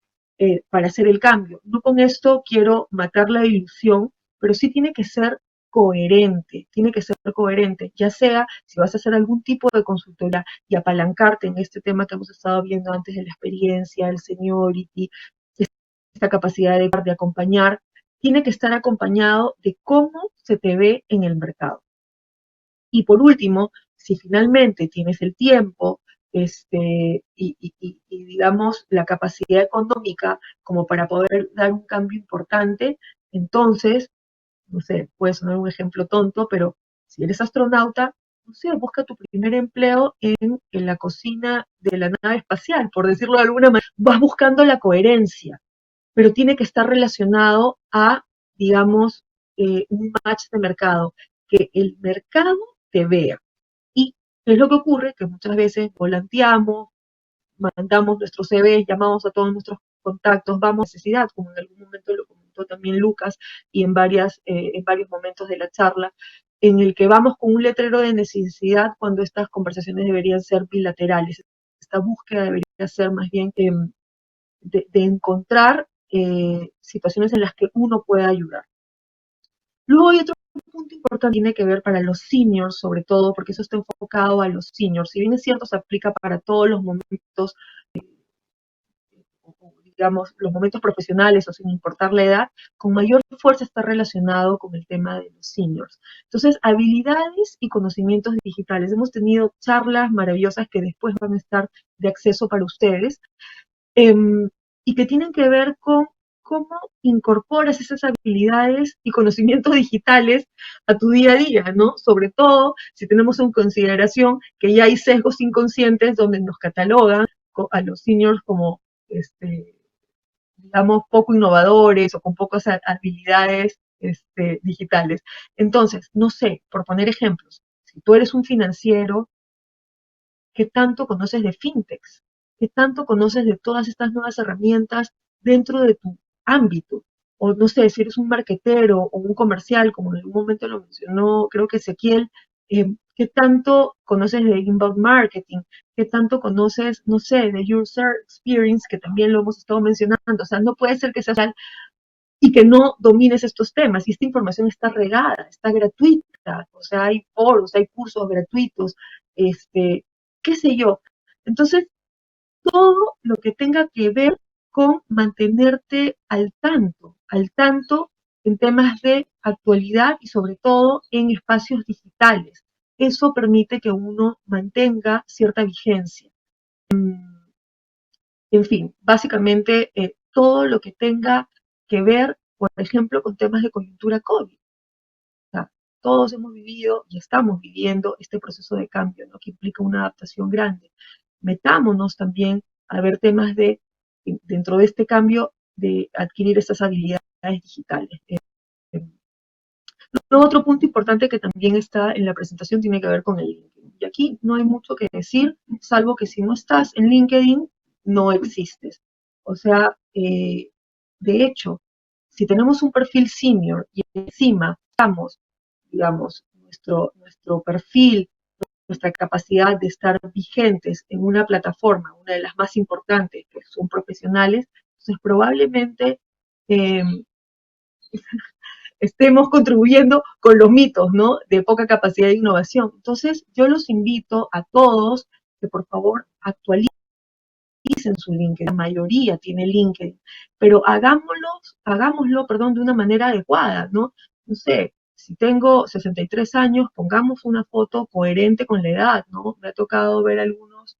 Para hacer el cambio. No con esto quiero matar la ilusión, pero sí tiene que ser coherente, ya sea si vas a hacer algún tipo de consultoría y apalancarte en este tema que hemos estado viendo antes de la experiencia, el seniority, esta capacidad de acompañar, tiene que estar acompañado de cómo se te ve en el mercado. Y por último, si finalmente tienes el tiempo y digamos la capacidad económica como para poder dar un cambio importante, entonces, no sé, puede sonar un ejemplo tonto, pero si eres astronauta, no sé, busca tu primer empleo en la cocina de la nave espacial, por decirlo de alguna manera. Vas buscando la coherencia, pero tiene que estar relacionado a, digamos, un match de mercado, que el mercado te vea. Y es lo que ocurre, que muchas veces volanteamos, mandamos nuestros CVs, llamamos a todos nuestros contactos, vamos a necesidad, como en algún momento lo comentó también Lucas, y en varios momentos de la charla, en el que vamos con un letrero de necesidad cuando estas conversaciones deberían ser bilaterales. Esta búsqueda debería ser más bien de encontrar situaciones en las que uno pueda ayudar. Luego hay otro punto importante que tiene que ver para los seniors, sobre todo, porque eso está enfocado a los seniors. Si bien es cierto, se aplica para todos los momentos, digamos, los momentos profesionales o sin importar la edad, con mayor fuerza está relacionado con el tema de los seniors. Entonces, habilidades y conocimientos digitales. Hemos tenido charlas maravillosas que después van a estar de acceso para ustedes, eh, y que tienen que ver con cómo incorporas esas habilidades y conocimientos digitales a tu día a día, ¿no? Sobre todo si tenemos en consideración que ya hay sesgos inconscientes donde nos catalogan a los seniors como, digamos, poco innovadores o con pocas habilidades digitales. Entonces, no sé, por poner ejemplos, si tú eres un financiero, ¿qué tanto conoces de fintechs? ¿Qué tanto conoces de todas estas nuevas herramientas dentro de tu ámbito? O no sé, si eres un marketero o un comercial, como en algún momento lo mencionó, creo que Ezequiel, ¿qué tanto conoces de inbound marketing? ¿Qué tanto conoces, no sé, de user experience, que también lo hemos estado mencionando? O sea, no puede ser que seas y que no domines estos temas. Y esta información está regada, está gratuita, o sea, hay foros, hay cursos gratuitos, qué sé yo. Entonces, todo lo que tenga que ver con mantenerte al tanto en temas de actualidad y sobre todo en espacios digitales. Eso permite que uno mantenga cierta vigencia. En fin, básicamente todo lo que tenga que ver, por ejemplo, con temas de coyuntura COVID. O sea, todos hemos vivido y estamos viviendo este proceso de cambio, ¿no? Que implica una adaptación grande. Metámonos también a ver temas dentro de este cambio, de adquirir estas habilidades digitales. Otro punto importante que también está en la presentación tiene que ver con el LinkedIn. Y aquí no hay mucho que decir, salvo que si no estás en LinkedIn, no existes. O sea, de hecho, si tenemos un perfil senior y encima estamos, digamos, nuestro perfil, nuestra capacidad de estar vigentes en una plataforma, una de las más importantes, que son profesionales, entonces probablemente eh, estemos contribuyendo con los mitos, ¿no? De poca capacidad de innovación. Entonces, yo los invito a todos que por favor actualicen su LinkedIn. La mayoría tiene LinkedIn, pero hagámoslo, perdón, de una manera adecuada, ¿no? No sé, si tengo 63 años, pongamos una foto coherente con la edad, ¿no? Me ha tocado ver algunos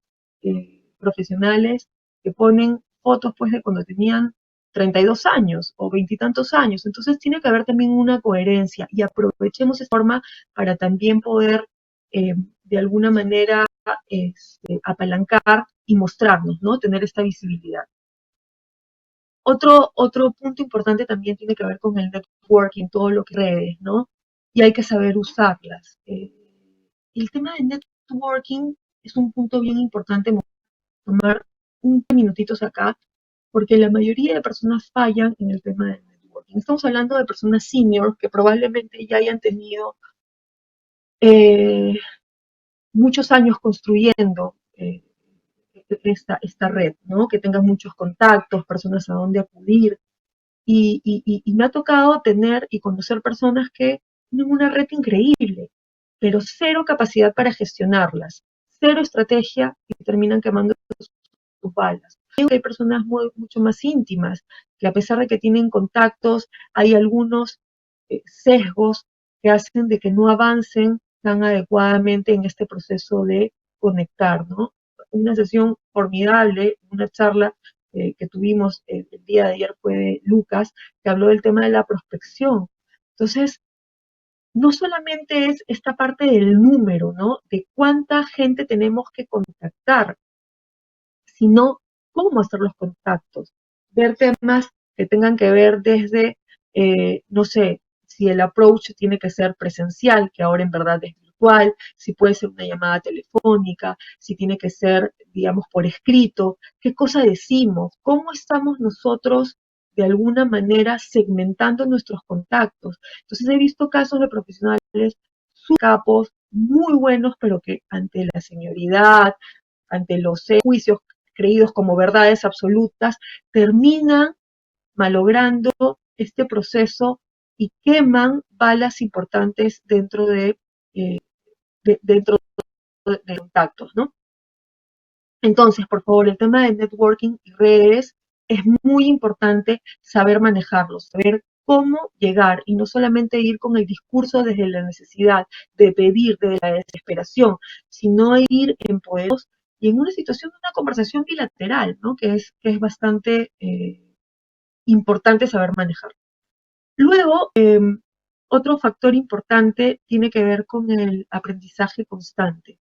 profesionales que ponen fotos pues de cuando tenían 32 años o veintitantos años. Entonces tiene que haber también una coherencia y aprovechemos esta forma para también poder de alguna manera apalancar y mostrarnos, ¿no? Tener esta visibilidad. Otro punto importante también tiene que ver con el networking, todo lo que redes, ¿no? Y hay que saber usarlas. El tema de networking es un punto bien importante, tomar un minutitos acá, porque la mayoría de personas fallan en el tema del networking. Estamos hablando de personas senior que probablemente ya hayan tenido eh, muchos años construyendo esta red, ¿no? Que tengan muchos contactos, personas a donde acudir. Y me ha tocado tener y conocer personas que tienen una red increíble, pero cero capacidad para gestionarlas, cero estrategia y terminan quemando sus balas. Hay personas mucho más íntimas, que a pesar de que tienen contactos, hay algunos sesgos que hacen de que no avancen tan adecuadamente en este proceso de conectar, ¿no? Una sesión formidable, una charla que tuvimos el día de ayer fue de Lucas, que habló del tema de la prospección. Entonces, no solamente es esta parte del número, ¿no? De cuánta gente tenemos que contactar, sino cómo hacer los contactos, ver temas que tengan que ver desde, no sé, si el approach tiene que ser presencial, que ahora en verdad es virtual, si puede ser una llamada telefónica, si tiene que ser, digamos, por escrito, qué cosa decimos, cómo estamos nosotros de alguna manera segmentando nuestros contactos. Entonces he visto casos de profesionales capos, muy buenos, pero que ante la senioridad, ante los juicios creídos como verdades absolutas, terminan malogrando este proceso y queman balas importantes dentro de contactos, ¿no? Entonces, por favor, el tema de networking y redes es muy importante saber manejarlos, saber cómo llegar y no solamente ir con el discurso desde la necesidad de pedir, desde la desesperación, sino ir empoderados y en una situación de una conversación bilateral, ¿no? Que es bastante importante saber manejar. Luego, otro factor importante tiene que ver con el aprendizaje constante.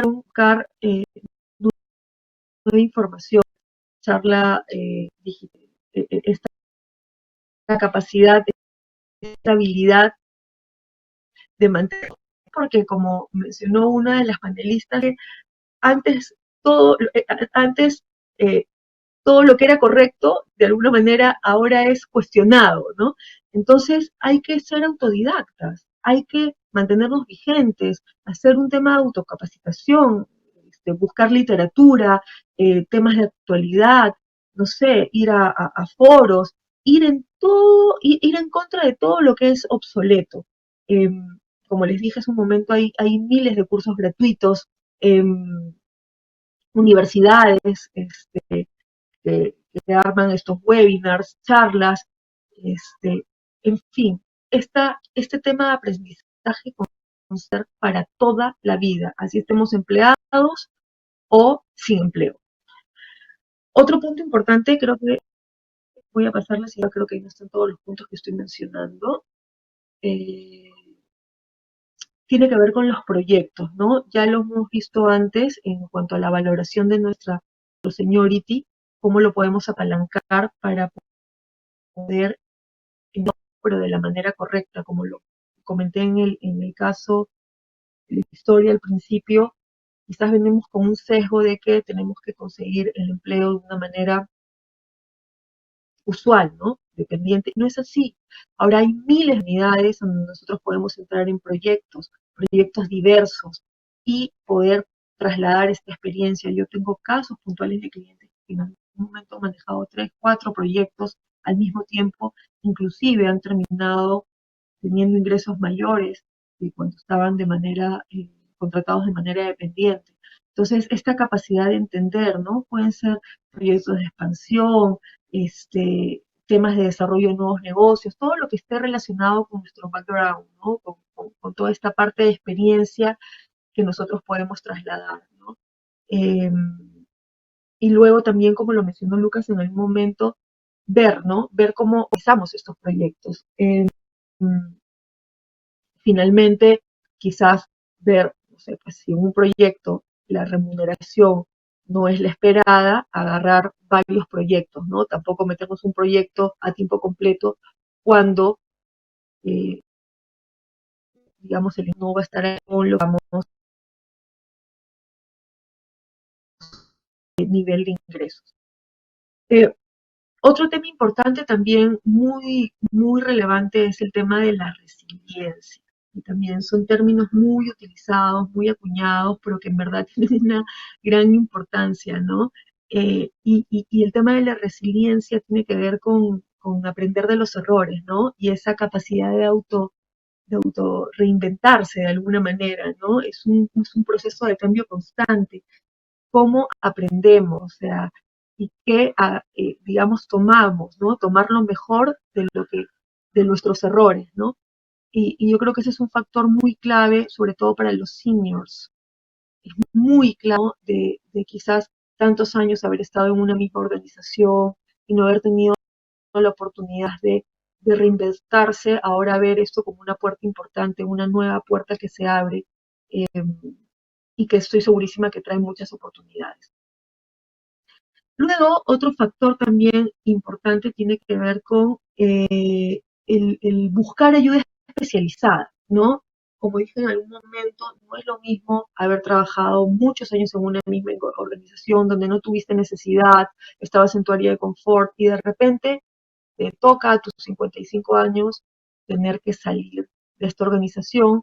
Buscar nueva información, charla digital, esta capacidad, esta habilidad de mantener, porque como mencionó una de las panelistas, antes todo, antes todo lo que era correcto, de alguna manera, ahora es cuestionado, ¿no? Entonces hay que ser autodidactas, hay que mantenernos vigentes, hacer un tema de autocapacitación, buscar literatura, temas de actualidad, no sé, ir a foros, ir en todo, ir en contra de todo lo que es obsoleto. Eh, Como les dije hace un momento, hay miles de cursos gratuitos, universidades, que arman estos webinars, charlas, en fin, este tema de aprendizaje con ser para toda la vida, así estemos empleados o sin empleo. Otro punto importante, creo que voy a pasarles y creo que ahí no están todos los puntos que estoy mencionando, eh, tiene que ver con los proyectos, ¿no? Ya lo hemos visto antes en cuanto a la valoración de nuestra seniority, cómo lo podemos apalancar para poder, no, pero de la manera correcta, como lo comenté en el caso de la historia al principio, quizás venimos con un sesgo de que tenemos que conseguir el empleo de una manera usual, ¿no? Dependiente. No es así. Ahora hay miles de unidades donde nosotros podemos entrar en proyectos diversos y poder trasladar esta experiencia. Yo tengo casos puntuales de clientes que en algún momento han manejado 3, 4 proyectos al mismo tiempo, inclusive han terminado teniendo ingresos mayores que cuando estaban contratados de manera dependiente. Entonces, esta capacidad de entender, ¿no? Pueden ser proyectos de expansión, temas de desarrollo de nuevos negocios, todo lo que esté relacionado con nuestro background, ¿no? Con toda esta parte de experiencia que nosotros podemos trasladar, ¿no? Eh, y luego también, como lo mencionó Lucas en algún momento, ver, ¿no? Ver cómo usamos estos proyectos. Finalmente, quizás ver, no sé, pues si en un proyecto la remuneración no es la esperada, agarrar varios proyectos, ¿no? Tampoco metemos un proyecto a tiempo completo cuando, eh, digamos, el no va a estar con lo que vamos a nivel de ingresos. Eh, Otro tema importante también, muy, muy relevante, es el tema de la resiliencia. Y también son términos muy utilizados, muy acuñados, pero que en verdad tienen una gran importancia, ¿no? Y el tema de la resiliencia tiene que ver con aprender de los errores, ¿no? Y esa capacidad de auto reinventarse de alguna manera, ¿no? Es un proceso de cambio constante. ¿Cómo aprendemos? O sea, y qué, digamos, tomamos, ¿no? Tomar lo mejor de nuestros errores, ¿no? Y yo creo que ese es un factor muy clave, sobre todo para los seniors, muy claro de quizás tantos años haber estado en una misma organización y no haber tenido la oportunidad de reinventarse, ahora ver esto como una puerta importante, una nueva puerta que se abre, eh, y que estoy segurísima que trae muchas oportunidades. Luego, otro factor también importante tiene que ver con el buscar ayuda especializada, ¿no? Como dije en algún momento, no es lo mismo haber trabajado muchos años en una misma organización donde no tuviste necesidad, estabas en tu área de confort y de repente te toca a tus 55 años tener que salir de esta organización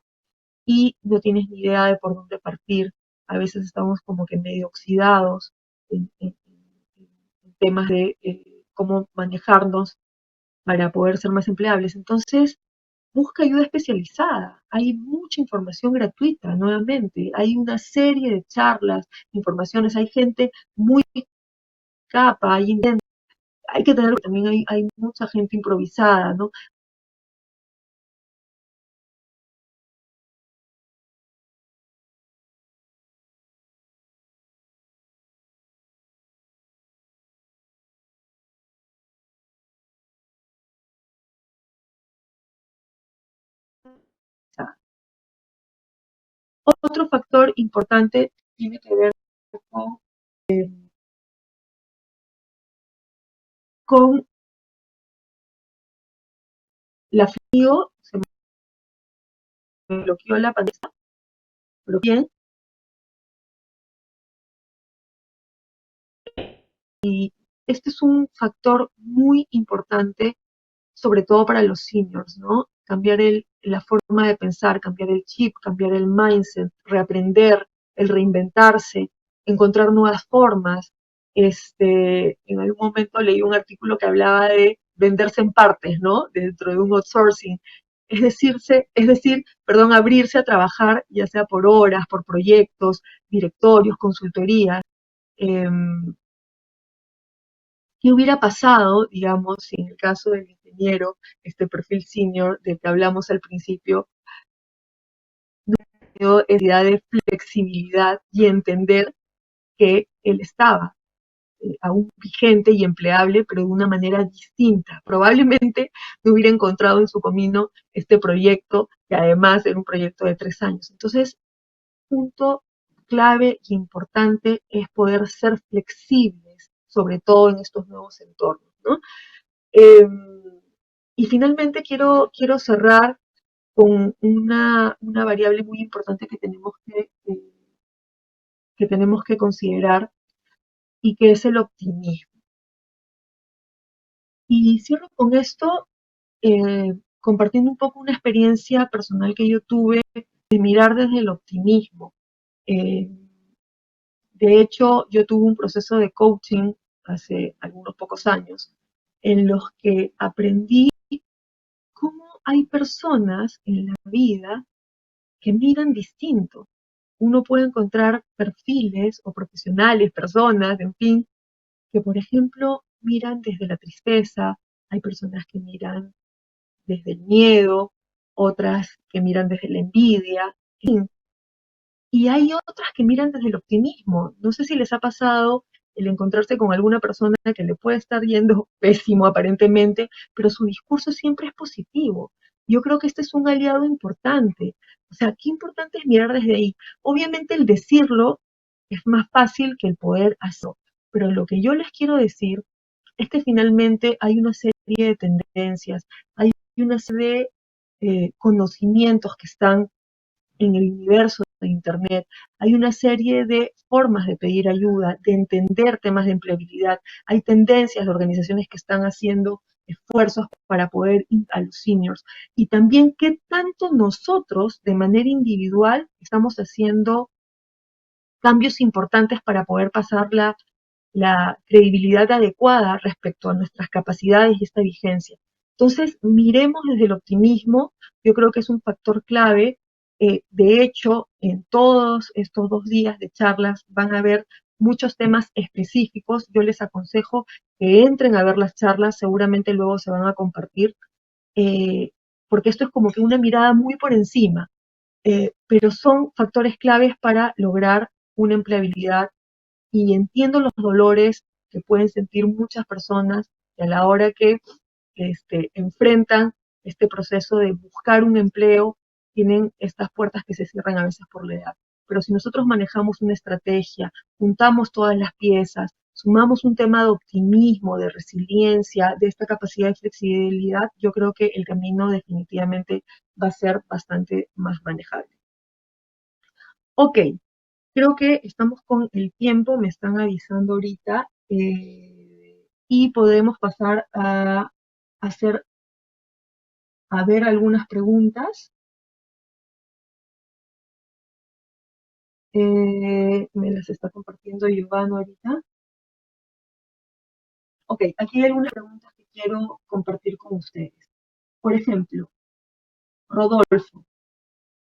y no tienes ni idea de por dónde partir. A veces estamos como que medio oxidados en temas de cómo manejarnos para poder ser más empleables. Entonces, busca ayuda especializada. Hay mucha información gratuita, nuevamente. Hay una serie de charlas, informaciones. Hay gente muy capa, hay hay que tener, también hay mucha gente improvisada, ¿no? Otro factor importante tiene que ver con, con la frío, se me bloqueó la pantalla, pero bien, y este es un factor muy importante, sobre todo para los seniors, ¿no? Cambiar la forma de pensar, cambiar el chip, cambiar el mindset, reaprender, el reinventarse, encontrar nuevas formas. En algún momento leí un artículo que hablaba de venderse en partes, ¿no? Dentro de un outsourcing. Es decir, abrirse a trabajar ya sea por horas, por proyectos, directorios, consultorías. Eh, ¿Qué hubiera pasado, digamos, si en el caso del ingeniero, este perfil senior del que hablamos al principio, dio idea de flexibilidad y entender que él estaba aún vigente y empleable, pero de una manera distinta? Probablemente no hubiera encontrado en su camino este proyecto, que además era un proyecto de 3 años. Entonces, punto clave y importante es poder ser flexibles, sobre todo en estos nuevos entornos, ¿no? Eh, y finalmente quiero cerrar con una variable muy importante que tenemos que considerar y que es el optimismo. Y cierro con esto compartiendo un poco una experiencia personal que yo tuve de mirar desde el optimismo. Eh, de hecho, yo tuve un proceso de coaching hace algunos pocos años en los que aprendí cómo hay personas en la vida que miran distinto. Uno puede encontrar perfiles o profesionales, personas, en fin, que por ejemplo miran desde la tristeza, hay personas que miran desde el miedo, otras que miran desde la envidia, en fin, y hay otras que miran desde el optimismo. No sé si les ha pasado el encontrarse con alguna persona que le puede estar yendo pésimo aparentemente, pero su discurso siempre es positivo. Yo creo que este es un aliado importante. O sea, qué importante es mirar desde ahí. Obviamente el decirlo es más fácil que el poder hacerlo, pero lo que yo les quiero decir es que finalmente hay una serie de tendencias, hay una serie de conocimientos que están en el universo de Internet. Hay una serie de formas de pedir ayuda, de entender temas de empleabilidad. Hay tendencias de organizaciones que están haciendo esfuerzos para poder ir a los seniors. Y también qué tanto nosotros de manera individual estamos haciendo cambios importantes para poder pasar la credibilidad adecuada respecto a nuestras capacidades y esta vigencia. Entonces, miremos desde el optimismo, yo creo que es un factor clave. De hecho, en todos estos 2 días de charlas van a haber muchos temas específicos. Yo les aconsejo que entren a ver las charlas, seguramente luego se van a compartir, eh, porque esto es como que una mirada muy por encima, pero son factores claves para lograr una empleabilidad y entiendo los dolores que pueden sentir muchas personas a la hora que enfrentan este proceso de buscar un empleo, tienen estas puertas que se cierran a veces por la edad. Pero si nosotros manejamos una estrategia, juntamos todas las piezas, sumamos un tema de optimismo, de resiliencia, de esta capacidad de flexibilidad, yo creo que el camino definitivamente va a ser bastante más manejable. Ok, creo que estamos con el tiempo, me están avisando ahorita, y podemos pasar a hacer, a ver algunas preguntas. Me las está compartiendo Giovanna ahorita. Ok, aquí hay algunas preguntas que quiero compartir con ustedes. Por ejemplo, Rodolfo,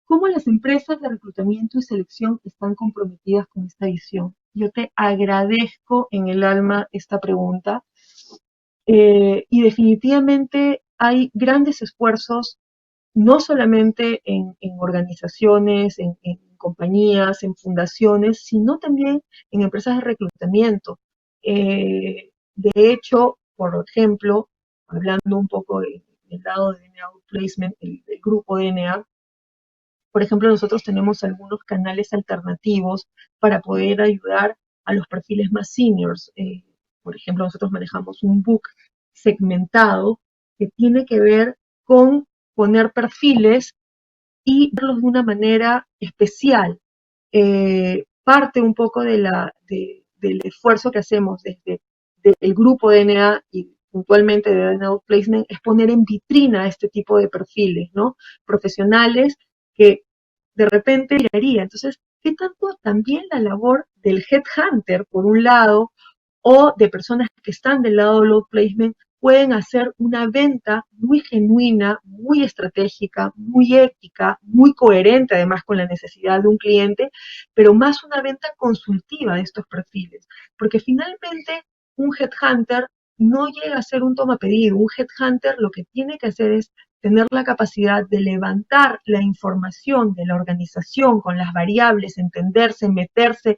¿cómo las empresas de reclutamiento y selección están comprometidas con esta visión? Yo te agradezco en el alma esta pregunta Y definitivamente hay grandes esfuerzos, no solamente en organizaciones, en compañías, en fundaciones, sino también en empresas de reclutamiento. De hecho, por ejemplo, hablando un poco del lado de DNA Placement, el grupo DNA, por ejemplo, nosotros tenemos algunos canales alternativos para poder ayudar a los perfiles más seniors. Por ejemplo, nosotros manejamos un book segmentado que tiene que ver con poner perfiles y verlos de una manera especial. Parte un poco del esfuerzo que hacemos desde el grupo DNA y puntualmente de DNA Placement es poner en vitrina este tipo de perfiles, ¿no? Profesionales que de repente llegaría. Entonces, ¿qué tanto también la labor del headhunter, por un lado, o de personas que están del lado del load placement, pueden hacer una venta muy genuina, muy estratégica, muy ética, muy coherente además con la necesidad de un cliente, pero más una venta consultiva de estos perfiles? Porque finalmente un headhunter no llega a ser un toma pedido. Un headhunter lo que tiene que hacer es tener la capacidad de levantar la información de la organización con las variables, entenderse, meterse,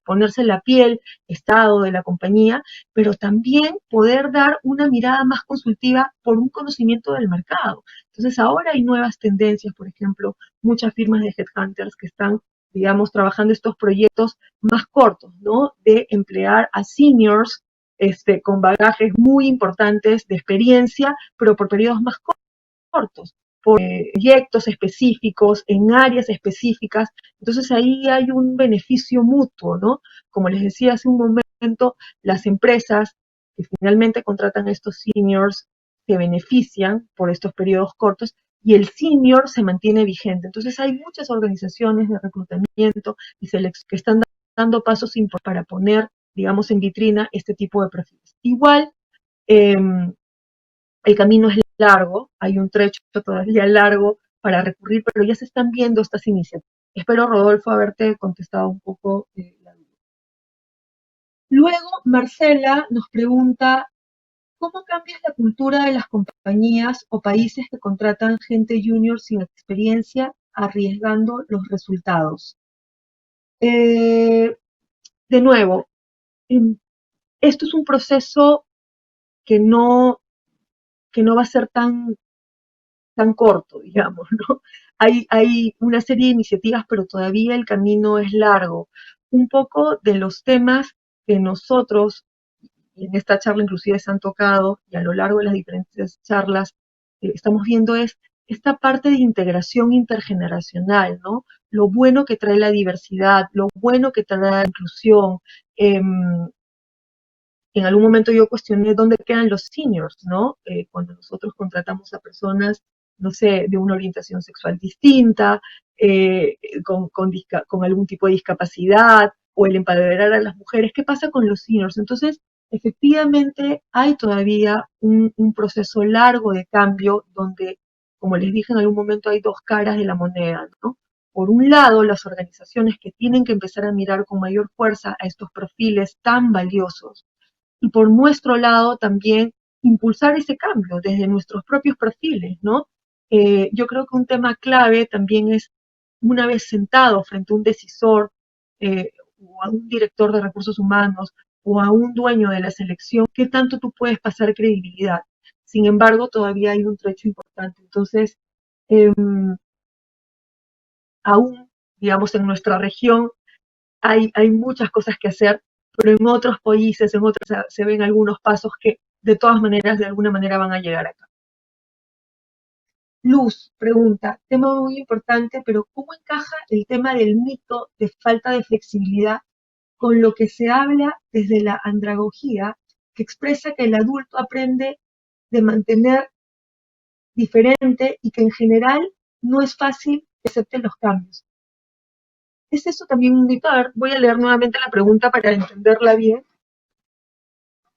ponerse la piel, estado de la compañía, pero también poder dar una mirada más consultiva por un conocimiento del mercado. Entonces ahora hay nuevas tendencias, por ejemplo, muchas firmas de headhunters que están, digamos, trabajando estos proyectos más cortos, ¿no? De emplear a seniors con bagajes muy importantes de experiencia, pero por periodos más cortos, por proyectos específicos, en áreas específicas. Entonces ahí hay un beneficio mutuo, ¿no? Como les decía hace un momento, las empresas que finalmente contratan a estos seniors se benefician por estos periodos cortos y el senior se mantiene vigente. Entonces hay muchas organizaciones de reclutamiento y que están dando pasos importantes para poner, digamos, en vitrina este tipo de perfiles. Igual, eh, el camino es largo, hay un trecho todavía largo para recurrir, pero ya se están viendo estas iniciativas. Espero, Rodolfo, haberte contestado un poco la duda. Luego, Marcela nos pregunta, ¿cómo cambias la cultura de las compañías o países que contratan gente junior sin experiencia, arriesgando los resultados? Eh, de nuevo, esto es un proceso que que no va a ser tan corto, digamos, ¿no? Hay una serie de iniciativas, pero todavía el camino es largo. Un poco de los temas que nosotros, y en esta charla inclusive se han tocado, y a lo largo de las diferentes charlas, estamos viendo es esta parte de integración intergeneracional, ¿no? Lo bueno que trae la diversidad, lo bueno que trae la inclusión. En algún momento yo cuestioné dónde quedan los seniors, ¿no? Cuando nosotros contratamos a personas, no sé, de una orientación sexual distinta, con algún tipo de discapacidad, o el empoderar a las mujeres, ¿qué pasa con los seniors? Entonces, efectivamente, hay todavía un proceso largo de cambio donde, como les dije en algún momento, hay dos caras de la moneda, ¿no? Por un lado, las organizaciones que tienen que empezar a mirar con mayor fuerza a estos perfiles tan valiosos, y por nuestro lado también impulsar ese cambio desde nuestros propios perfiles, ¿no? Yo creo que un tema clave también es, una vez sentado frente a un decisor, o a un director de recursos humanos o a un dueño de la selección, ¿qué tanto tú puedes pasar credibilidad? Sin embargo, todavía hay un trecho importante. Entonces, eh, aún, digamos, en nuestra región hay muchas cosas que hacer, pero en otros países, en otros, se ven algunos pasos que de todas maneras, de alguna manera van a llegar acá. Luz pregunta, tema muy importante, pero ¿cómo encaja el tema del mito de falta de flexibilidad con lo que se habla desde la andragogía, que expresa que el adulto aprende de mantener diferente y que en general no es fácil que acepte los cambios? ¿Es eso también un mito? A ver, voy a leer nuevamente la pregunta para entenderla bien.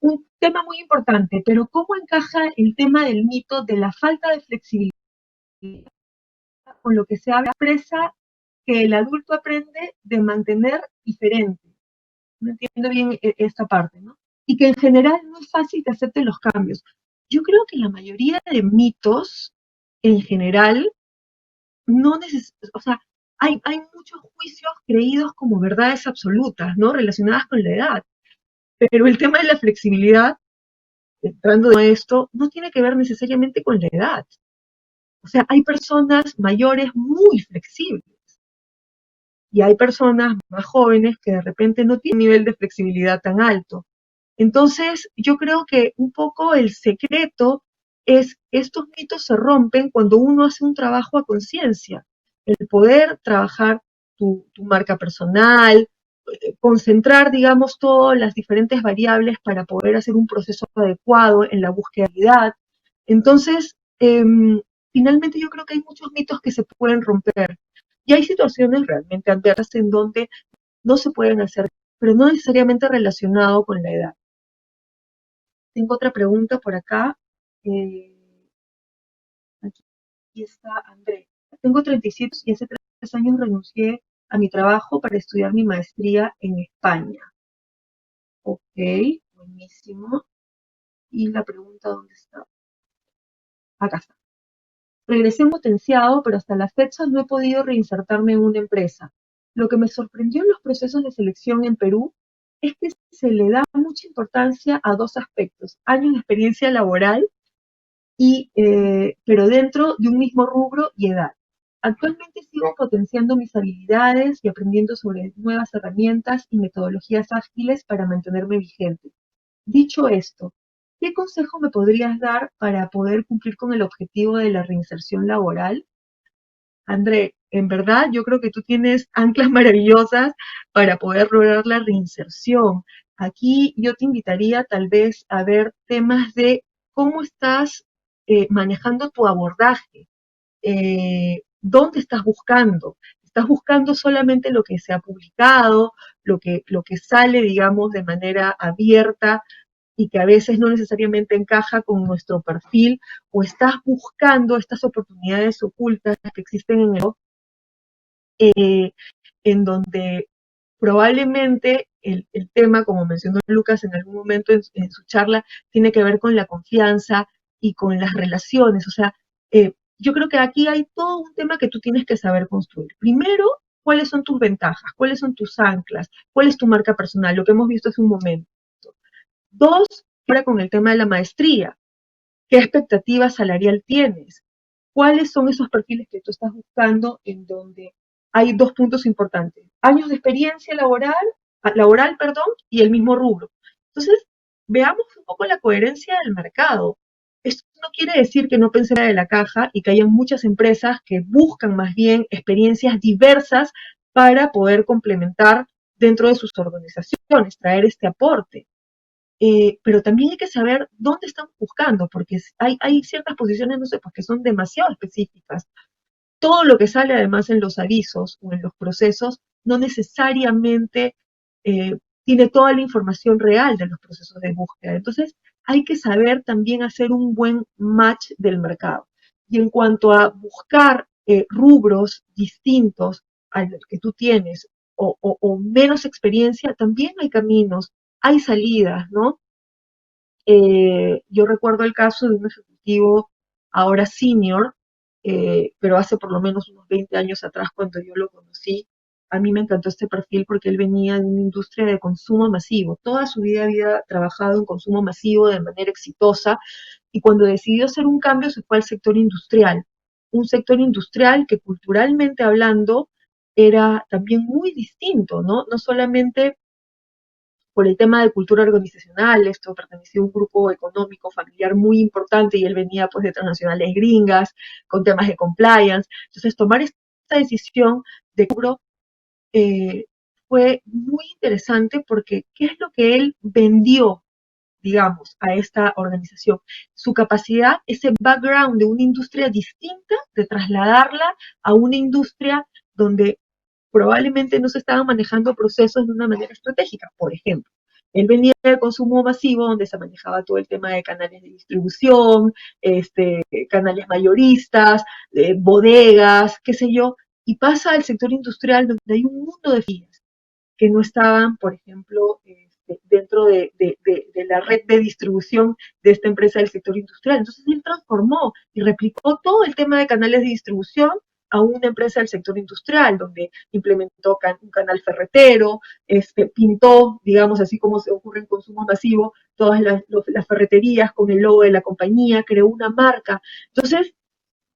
Un tema muy importante, pero ¿cómo encaja el tema del mito de la falta de flexibilidad con lo que se habla, expresa que el adulto aprende de mantener diferente? No entiendo bien esta parte, ¿no? y que en general no es fácil que acepten los cambios. Yo creo que la mayoría de mitos, en general, no necesitan, o sea, hay muchos juicios creídos como verdades absolutas, ¿no? Relacionadas con la edad. Pero el tema de la flexibilidad, entrando en esto, no tiene que ver necesariamente con la edad. O sea, hay personas mayores muy flexibles y hay personas más jóvenes que de repente no tienen un nivel de flexibilidad tan alto. Entonces, yo creo que un poco el secreto es estos mitos se rompen cuando uno hace un trabajo a conciencia, el poder trabajar tu marca personal, concentrar, digamos, todas las diferentes variables para poder hacer un proceso adecuado en la búsqueda de calidad. Entonces, finalmente yo creo que hay muchos mitos que se pueden romper y hay situaciones realmente adversas en donde no se pueden hacer, pero no necesariamente relacionado con la edad. Tengo otra pregunta por acá. Eh, Aquí está André. Tengo 37 y hace 3 años renuncié a mi trabajo para estudiar mi maestría en España. Ok, buenísimo. Y la pregunta, ¿dónde está? Acá está. Regresé potenciado, pero hasta la fecha no he podido reinsertarme en una empresa. Lo que me sorprendió en los procesos de selección en Perú es que se le da mucha importancia a dos aspectos: años de experiencia laboral pero dentro de un mismo rubro y edad. Actualmente sigo potenciando mis habilidades y aprendiendo sobre nuevas herramientas y metodologías ágiles para mantenerme vigente. Dicho esto, ¿qué consejo me podrías dar para poder cumplir con el objetivo de la reinserción laboral? André, en verdad yo creo que tú tienes anclas maravillosas para poder lograr la reinserción. Aquí yo te invitaría tal vez a ver temas de cómo estás manejando tu abordaje, dónde estás buscando. ¿Estás buscando solamente lo que se ha publicado, lo que sale, digamos, de manera abierta y que a veces no necesariamente encaja con nuestro perfil, o estás buscando estas oportunidades ocultas que existen en donde probablemente el tema, como mencionó Lucas en algún momento en su charla, tiene que ver con la confianza y con las relaciones? O sea, yo creo que aquí hay todo un tema que tú tienes que saber construir. Primero, ¿cuáles son tus ventajas? ¿Cuáles son tus anclas? ¿Cuál es tu marca personal? Lo que hemos visto hace un momento. Dos, ahora con el tema de la maestría, ¿qué expectativa salarial tienes? ¿Cuáles son esos perfiles que tú estás buscando en donde hay dos puntos importantes: años de experiencia laboral, perdón, y el mismo rubro? Entonces, veamos un poco la coherencia del mercado. Esto no quiere decir que no pense fuera de la caja y que haya muchas empresas que buscan más bien experiencias diversas para poder complementar dentro de sus organizaciones, traer este aporte. Pero también hay que saber dónde estamos buscando, porque hay ciertas posiciones, no sé, pues que son demasiado específicas. Todo lo que sale además en los avisos o en los procesos no necesariamente tiene toda la información real de los procesos de búsqueda. Entonces, hay que saber también hacer un buen match del mercado. Y en cuanto a buscar rubros distintos al que tú tienes o menos experiencia, también hay caminos, hay salidas, ¿no? Yo recuerdo el caso de un ejecutivo ahora senior, pero hace por lo menos unos 20 años atrás, cuando yo lo conocí. A mí me encantó este perfil porque él venía de una industria de consumo masivo. Toda su vida había trabajado en consumo masivo de manera exitosa, y cuando decidió hacer un cambio se fue al sector industrial. Un sector industrial que, culturalmente hablando, era también muy distinto, ¿no? No solamente por el tema de cultura organizacional. Esto pertenecía a un grupo económico familiar muy importante y él venía pues de transnacionales gringas con temas de compliance. Entonces, tomar esta decisión de cobro eh, fue muy interesante, porque ¿qué es lo que él vendió, digamos, a esta organización? Su capacidad, ese background de una industria distinta, de trasladarla a una industria donde probablemente no se estaban manejando procesos de una manera estratégica. Por ejemplo, él venía del consumo masivo, donde se manejaba todo el tema de canales de distribución, canales mayoristas, bodegas, qué sé yo, y pasa al sector industrial, donde hay un mundo de filias que no estaban, por ejemplo, dentro de la red de distribución de esta empresa del sector industrial. Entonces él transformó y replicó todo el tema de canales de distribución a una empresa del sector industrial, donde implementó un canal ferretero, pintó, digamos, así como se ocurre en consumo masivo, todas las ferreterías con el logo de la compañía, creó una marca. Entonces,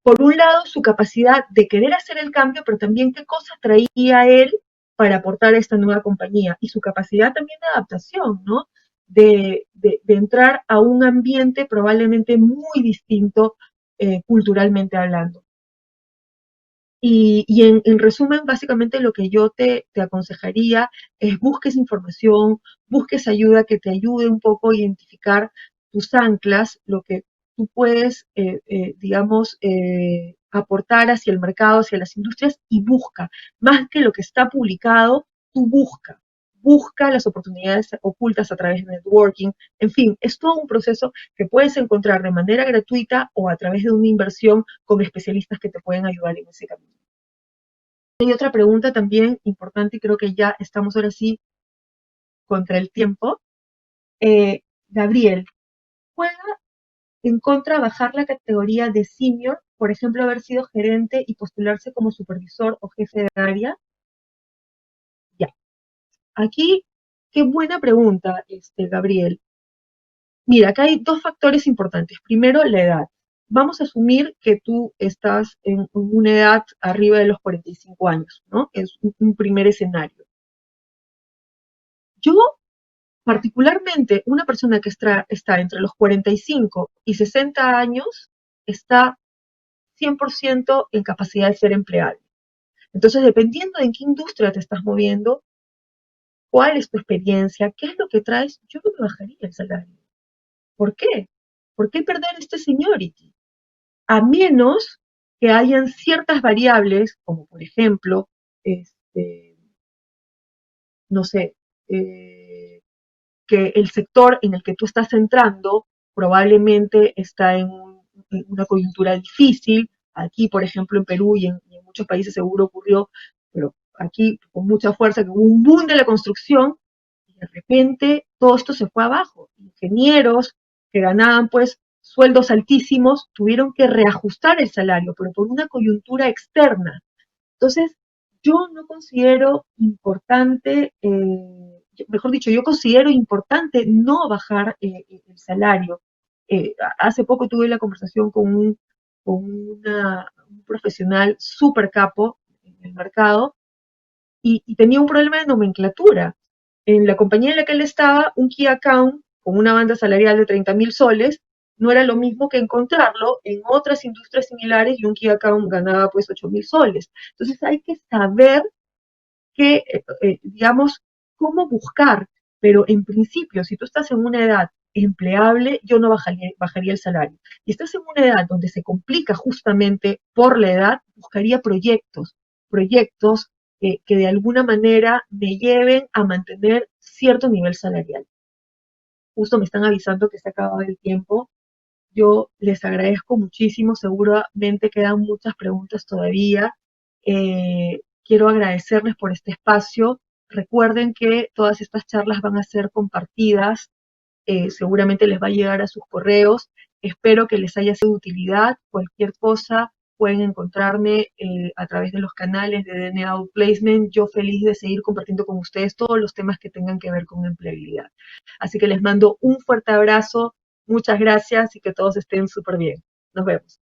por un lado, su capacidad de querer hacer el cambio, pero también qué cosas traía él para aportar a esta nueva compañía y su capacidad también de adaptación, ¿no? De entrar a un ambiente probablemente muy distinto culturalmente hablando. En resumen, básicamente lo que yo te aconsejaría es busques información, busques ayuda que te ayude un poco a identificar tus anclas, lo que tú puedes, digamos, aportar hacia el mercado, hacia las industrias y busca, más que lo que está publicado, tú busca las oportunidades ocultas a través de networking, en fin, es todo un proceso que puedes encontrar de manera gratuita o a través de una inversión con especialistas que te pueden ayudar en ese camino. Hay otra pregunta también importante y creo que ya estamos ahora sí contra el tiempo. Gabriel, ¿juega en contra bajar la categoría de senior, por ejemplo, haber sido gerente y postularse como supervisor o jefe de área? Ya. Aquí, qué buena pregunta, Gabriel. Mira, acá hay dos factores importantes. Primero, la edad. Vamos a asumir que tú estás en una edad arriba de los 45 años, ¿no? Es un primer escenario. Yo particularmente, una persona que está entre los 45 y 60 años está 100% en capacidad de ser empleable. Entonces, dependiendo de en qué industria te estás moviendo, cuál es tu experiencia, qué es lo que traes, yo no me bajaría el salario. ¿Por qué? ¿Por qué perder este seniority? A menos que hayan ciertas variables, como por ejemplo, no sé, que el sector en el que tú estás entrando probablemente está en una coyuntura difícil. Aquí, por ejemplo, en Perú y en muchos países seguro ocurrió, pero aquí con mucha fuerza, que hubo un boom de la construcción y de repente todo esto se fue abajo. Ingenieros que ganaban pues sueldos altísimos tuvieron que reajustar el salario, pero por una coyuntura externa. Entonces, yo no considero importante, mejor dicho, yo considero importante no bajar el salario. Hace poco tuve la conversación un profesional súper capo en el mercado y tenía un problema de nomenclatura. En la compañía en la que él estaba, un key account con una banda salarial de 30.000 soles no era lo mismo que encontrarlo en otras industrias similares y un key account ganaba pues 8.000 soles. Entonces hay que saber que, digamos, cómo buscar, pero en principio, si tú estás en una edad empleable, yo no bajaría el salario. Y estás en una edad donde se complica justamente por la edad, buscaría proyectos que de alguna manera me lleven a mantener cierto nivel salarial. Justo me están avisando que se ha acabado el tiempo. Yo les agradezco muchísimo, seguramente quedan muchas preguntas todavía. Quiero agradecerles por este espacio. Recuerden que todas estas charlas van a ser compartidas, seguramente les va a llegar a sus correos. Espero que les haya sido de utilidad. Cualquier cosa pueden encontrarme a través de los canales de DNA Outplacement. Yo feliz de seguir compartiendo con ustedes todos los temas que tengan que ver con empleabilidad. Así que les mando un fuerte abrazo, muchas gracias y que todos estén súper bien. Nos vemos.